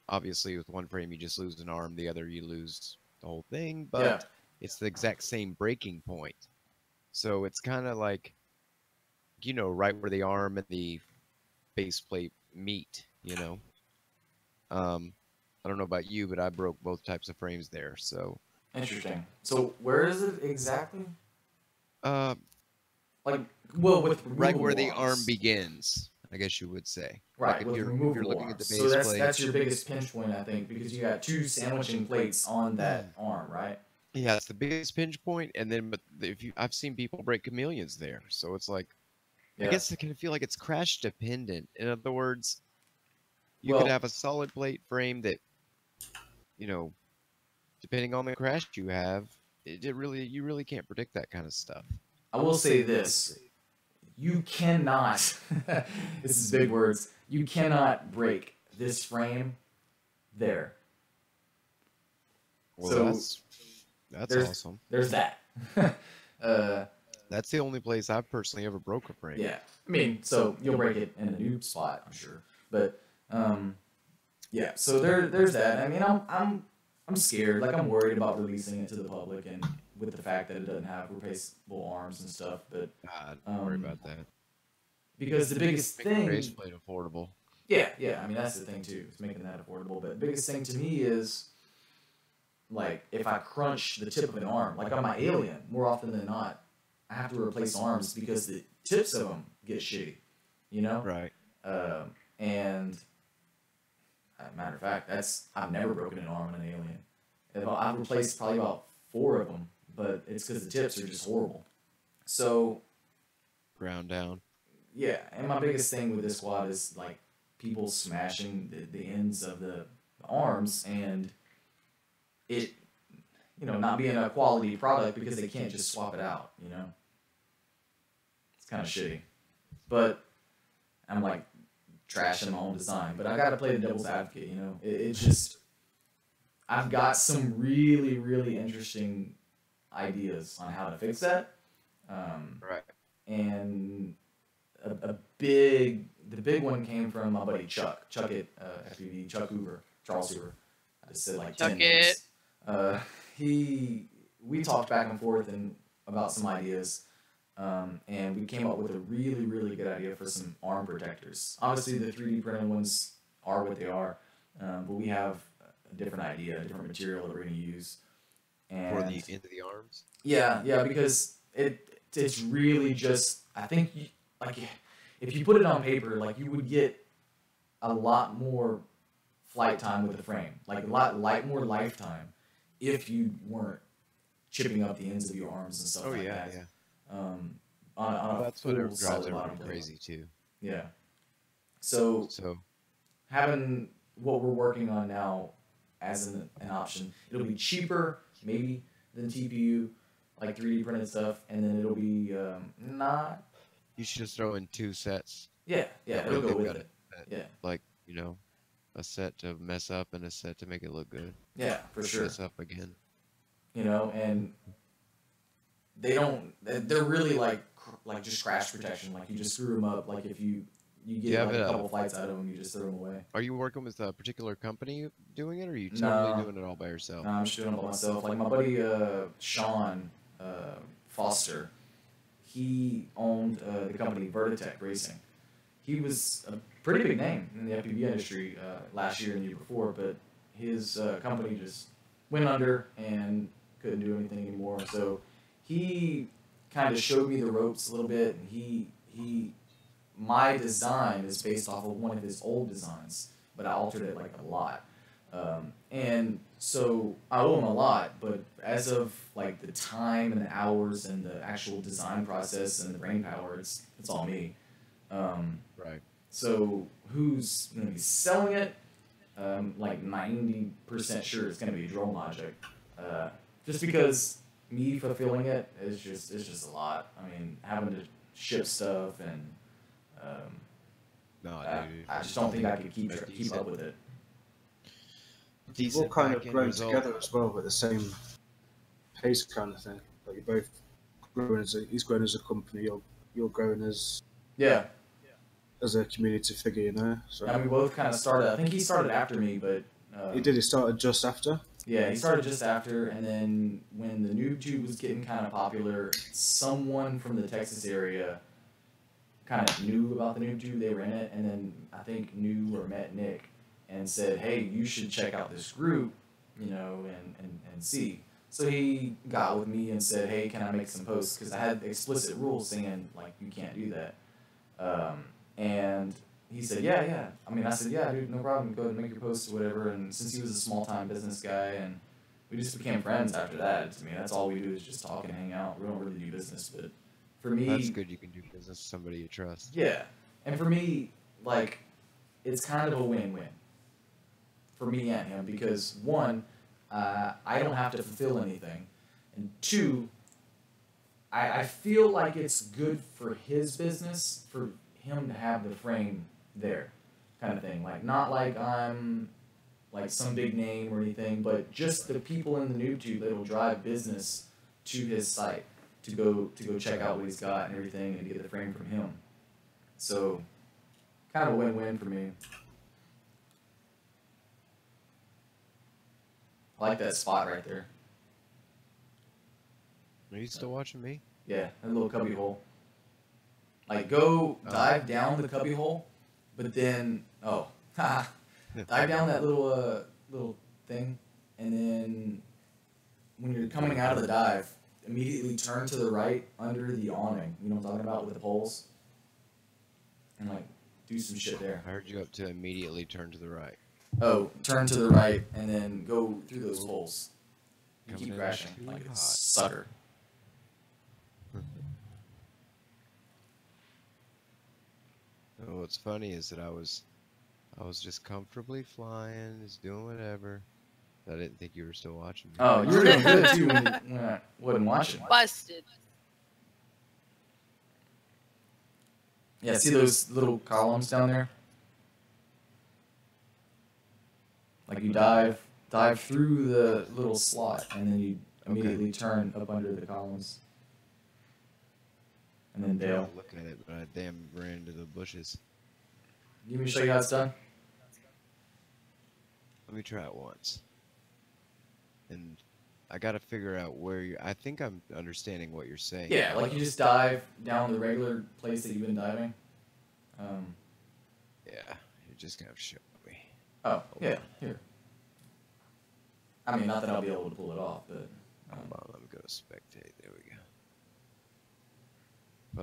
obviously with one frame you just lose an arm, the other you lose the whole thing, but Yeah. it's the exact same breaking point. So it's kind of like, you know, right where the arm and the base plate meet, you know. I don't know about you, but I broke both types of frames there. So, Interesting. So where is it exactly? uh, Like, well, with right where the removable arm arms. begins, I guess you would say. Right, Like with if you're removable looking at the arms. base So plate. that's your biggest pinch point, I think, because you got 2 sandwiching plates on that arm, right? Yeah, it's the biggest pinch point, and then but I've seen people break chameleons there, so it's like, Yeah. I guess it can feel like it's crash dependent. In other words, you Well- could have a solid plate frame that, you know, depending on the crash you have, you really can't predict that kind of stuff. I will say this. You cannot, this is big words, you cannot break this frame there. Well, So, that's there's- awesome. There's that. That's the only place I've personally ever broke a frame. Yeah. I mean, so you'll break it in a noob spot, I'm sure. But, yeah, so there's that. I mean, I'm scared. Like, I'm worried about releasing it to the public and with the fact that it doesn't have replaceable arms and stuff. But Don't worry about that. because the biggest Make the thing, base plate affordable. yeah, I mean, that's the thing too, is making that affordable. But the biggest thing to me is, like, if I crunch the tip of an arm, like on my Alien, more often than not, I have to replace arms because the tips of them get shitty, you know? Right. And matter of fact, I've never broken an arm on an Alien. I've replaced probably about 4 of them, but it's because the tips are just horrible. So Ground down. yeah, and my biggest thing with this squad is like people smashing the ends of the arms and it, you know, not being a quality product because they can't just swap it out, you know? It's kind of shitty. But I'm like trashing my own design. But I got to play the devil's advocate, you know? It's just, I've got some really, really interesting ideas on how to fix that. Right. And the big one came from my buddy Chuck at FPV, Chuck Hoover, Charles Hoover. I just said like Chuck 10 names. We talked back and forth about some ideas, and we came up with a really, really good idea for some arm protectors. Obviously, the 3D printed ones are what they are, but we have a different idea, a different material that we're going to use. And For the into the arms. yeah, because it's really just, I think like if you put it on paper, like you would get a lot more flight time with the frame, like a lot more lifetime if you weren't chipping up the ends of your arms and stuff like that. On a That's what full drives solid everyone body plate. crazy too. Yeah. So having what we're working on now as an option, it'll be cheaper maybe than TPU, like 3D printed stuff, and then it'll be not. You should just throw in 2 sets. Yeah, it'll go with it. Yeah. Like, you know, a set to mess up and a set to make it look good. Yeah, for sure. Mess up again. You know, and they're really like just crash protection. Like you just screw them up. Like if you get like a couple flights out of them, you just throw them away. Are you working with a particular company doing it, or are you totally doing it all by yourself? No, I'm just doing it by myself. Like my buddy Sean Foster, he owned the company Vertitech Racing. He was a pretty big name in the FPV industry last year and the year before, but his company just went under and couldn't do anything anymore. So he kind of showed me the ropes a little bit, and my design is based off of one of his old designs, but I altered it like a lot. And so I owe him a lot, but as of like the time and the hours and the actual design process and the brain power, it's all me. Right. So who's going to be selling it? Like 90% sure it's going to be Drone Logic. Just because me fulfilling it is just a lot. I mean, having to ship stuff and I just don't think I could keep up with it. You've all kind of grown together as well with the same pace kind of thing. Like you're both growing he's growing as a company, you're growing as a community figure, you know. So yeah, we both kind of started. I think he started after me, but he started just after. Yeah, he started just after, and then when the Noobtube was getting kind of popular, someone from the Texas area kind of knew about the Noobtube. They ran it, and then I think knew or met Nick and said, "Hey, you should check out this group, you know, and see." So he got with me and said, "Hey, can I make some posts?" Because I had explicit rules saying like you can't do that. And he said, yeah. I mean, I said, yeah, dude, no problem. Go ahead and make your posts or whatever. And since he was a small-time business guy, and we just became friends after that. To me, that's all we do is just talk and hang out. We don't really do business, but for me... That's good. You can do business with somebody you trust. Yeah. And for me, like, it's kind of a win-win for me and him because, one, I don't have to fulfill anything. And two, I feel like it's good for his business, for him to have the frame there, kind of thing. Like, not like I'm like some big name or anything, but just the people in the Noobtube that will drive business to his site to go check out what he's got and everything and to get the frame from him. So, kind of a win-win for me. I like that spot right there. Are you still watching me? Yeah, that little cubby hole. Like, go dive down the cubby hole, but then, dive down that little thing, and then when you're coming out of the dive, immediately turn to the right under the awning. You know what I'm talking about with the poles? And, like, do some shit there. I heard you up to immediately turn to the right. Oh, turn to the right, and then go through those poles. And keep crashing like a sucker. What's funny is that I was just comfortably flying, just doing whatever. I didn't think you were still watching me. Oh, you were doing good too when I wasn't watching. Busted. Yeah, see those little columns down there? Like you dive through the little slot, and then you immediately turn up under the columns. And then bail. Look at it, but I damn ran into the bushes. You want me to show you how it's done? Let me try it once. And I gotta figure out where you. I think I'm understanding what you're saying. Yeah, like you just dive down the regular place that you've been diving. Yeah, you're just gonna have to show me. Oh, yeah, here. I mean, not that I'll be able to pull it off, but... Hold on, let me go to spectate. There we go.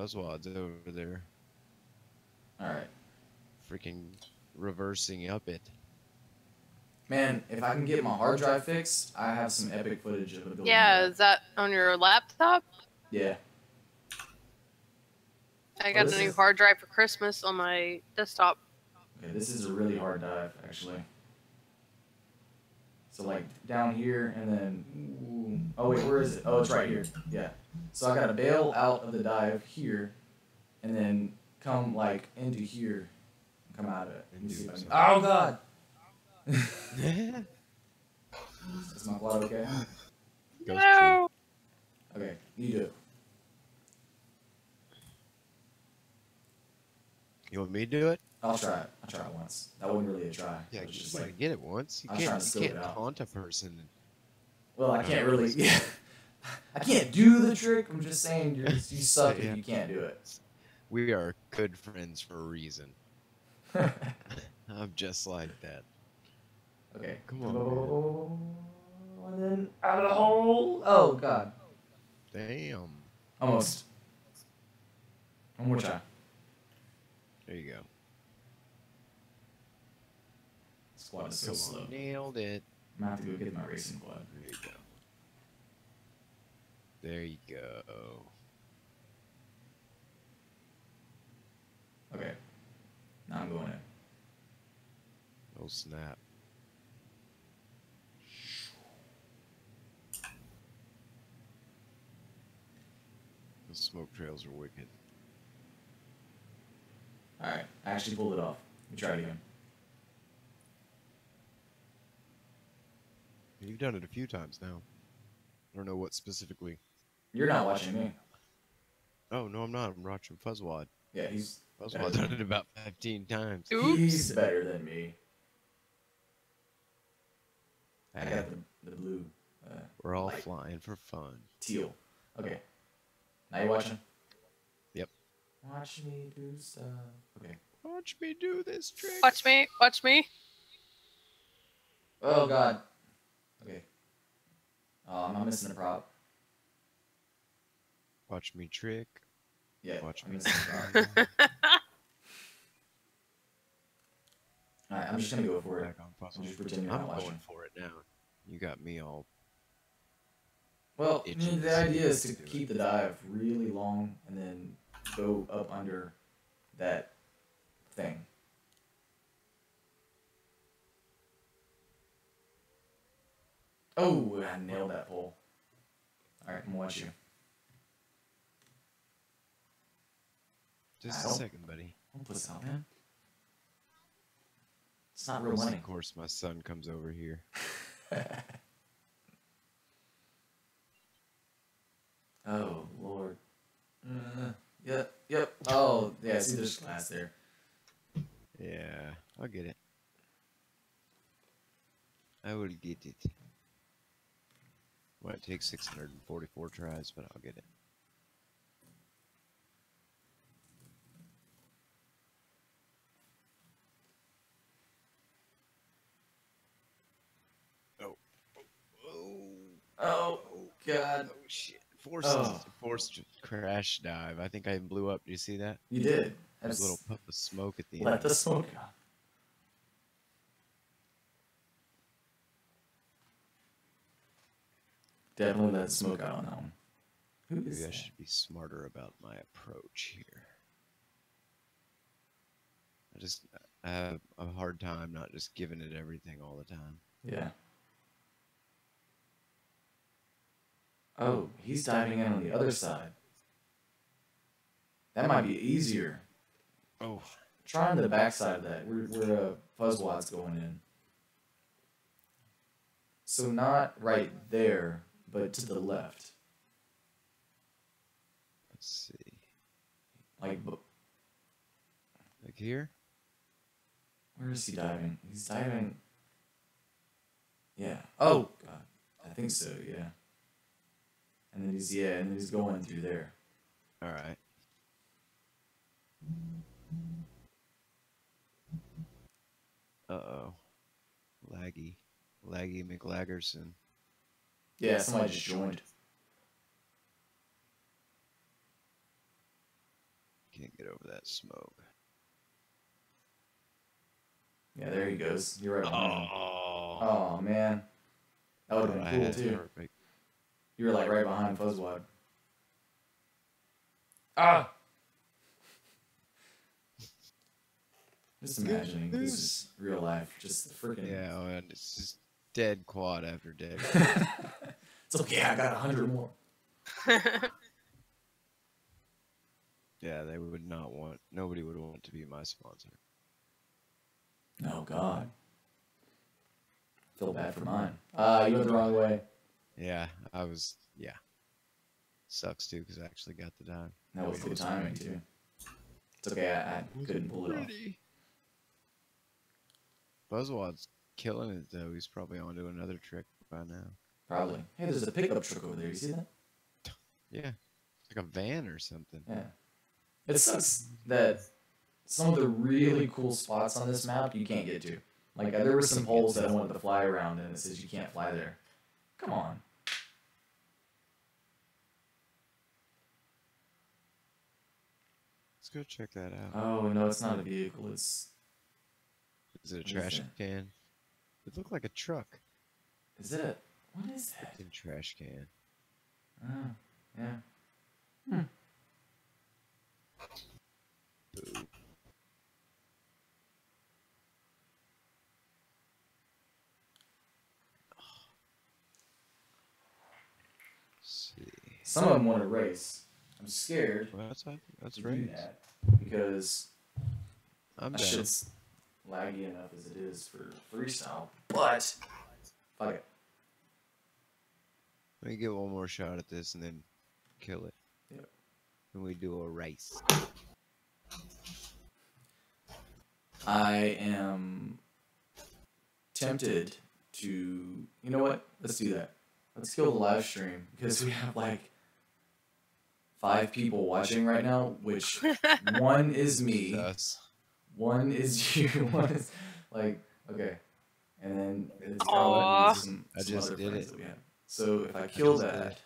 Buzzwad's over there. Alright. Freaking reversing up it. Man, if I can get my hard drive fixed, I have some epic footage of it. Yeah, is that on your laptop? Yeah. I got a new hard drive for Christmas on my desktop. Okay, this is a really hard dive, actually. So, like, down here, and then... Ooh, oh, wait, where is it? Oh, it's right here. Yeah. So I got to bail out of the dive here, and then come, like, into here, and come out of it. Let me see if I can... Oh, God! Is my quad okay? No! Okay, you do it. You want me to do it? I'll try it. I'll try it once. That wasn't really a try. Yeah, It was just just like like... get it once. You I was trying can't, to you scope can't it out. taunt a person. Well, I can't really... Yeah. I can't do the trick. I'm just saying you suck Yeah. if you can't do it. We are good friends for a reason. I'm just like that. Okay. Come on, Oh, and then out of the hole. Oh, God. Damn. Almost. One more try. There you go. Squad is so Come slow. on. Nailed it. I'm going to have to go get my racing quad. There you go. There you go. Okay. Now I'm going in. Oh snap. The smoke trails are wicked. Alright. I actually pulled it off. Let me try it again. You've done it a few times now. I don't know what specifically. You're not watching me. Oh, no, I'm not. I'm watching Fuzzwad. Yeah, he's... Fuzzwad's done it about 15 times. Oops. He's better than me. I Ah, got the blue. we're all light. flying for fun. Teal. Okay. Now you watching? Yep. Watch me do stuff. Okay. Watch me do this trick. Watch me. Watch me. Oh, God. Okay. Oh, am I missing a prop? Watch me trick. Yeah. Watch I'm me. missing a prop. Alright, I'm just gonna go for it. Back on I'll Fuzzwad. just pretend you're I'm not going watching. for it now. You got me all. Well, Itching the to idea is see to it. keep the dive really long and then go up under that thing. Oh, I nailed that pole. Alright, I'm gonna watch you. Just I a don't- second, buddy. Don't put this out, man. It's not real money. Of course, my son comes over here. Oh, Lord. Yep. Oh, yeah, see, there's glass there. Yeah, I'll get it. I will get it. Might take 644 tries, but I'll get it. Oh. Oh, God. Oh, shit. Forced, Oh. forced crash dive. I think I blew up. Do you see that? You did. There's That's a little puff of smoke at the let end. the smoke out. Definitely let the smoke out on that one. Who is Maybe I that? should be smarter about my approach here. I have a hard time not just giving it everything all the time. Yeah. Oh, he's diving in on the other side. That might be easier. Oh, Try on the back side of that, where Fuzzwad's going in. So not right there, but to the left. let's see. Like, Like here? where is he diving? He's diving. Yeah. Oh, God. I think so, yeah. And then he's going through there. All right. Uh-oh. Laggy. Laggy McLaggerson. Yeah, somebody just joined. Can't get over that smoke. Yeah, there he goes. You're right behind him. Oh, Oh, man. That would have I been cool, had too. perfect. You were like right behind Fuzzwad. Ah! Just imagining this is real life. Just the freaking. Yeah, and it's just dead quad after dead. It's okay, I got 100 more. Yeah, they would not want. Nobody would want to be my sponsor. Oh, God. Feel bad for mine. You went the wrong way. Yeah, I was. Yeah, sucks too because I actually got the dime. That was good timing, too. It's okay, I couldn't pull it off. Buzzwad's killing it though. He's probably on to another trick by now. Probably. Hey, there's a pickup truck over there. You see that? Yeah, it's like a van or something. Yeah. It sucks that some of the really cool spots on this map you can't get to. Like, there were some holes that I wanted to fly around, and it says you can't fly there. Come on. Let's go check that out. Oh, no, it's not a vehicle. Is it a What is trash that? can? It looked like a truck. Is it? What is that? In trash can. Oh, yeah. Hmm. Boo. See. Some of them want to race. I'm scared Well, that's to do right. that because I'm that down. shit's laggy enough as it is for freestyle. But fuck it. Let me get one more shot at this and then kill it. Yep. Then we do a race. I am tempted to, you know what? Let's do that. Let's kill the live stream because we have like 5 people watching right now, which one is me, Us. one is you, one is like, okay. And then it's Aw. probably some I just other did friends it. that we have. So if I kill just did that, it.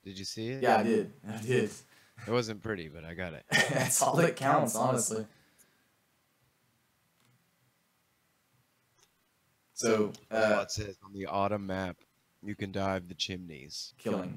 Did you see it? yeah, I did. It wasn't pretty, but I got it. That's all that counts, honestly. So, It says on the autumn map, you can dive the chimneys. killing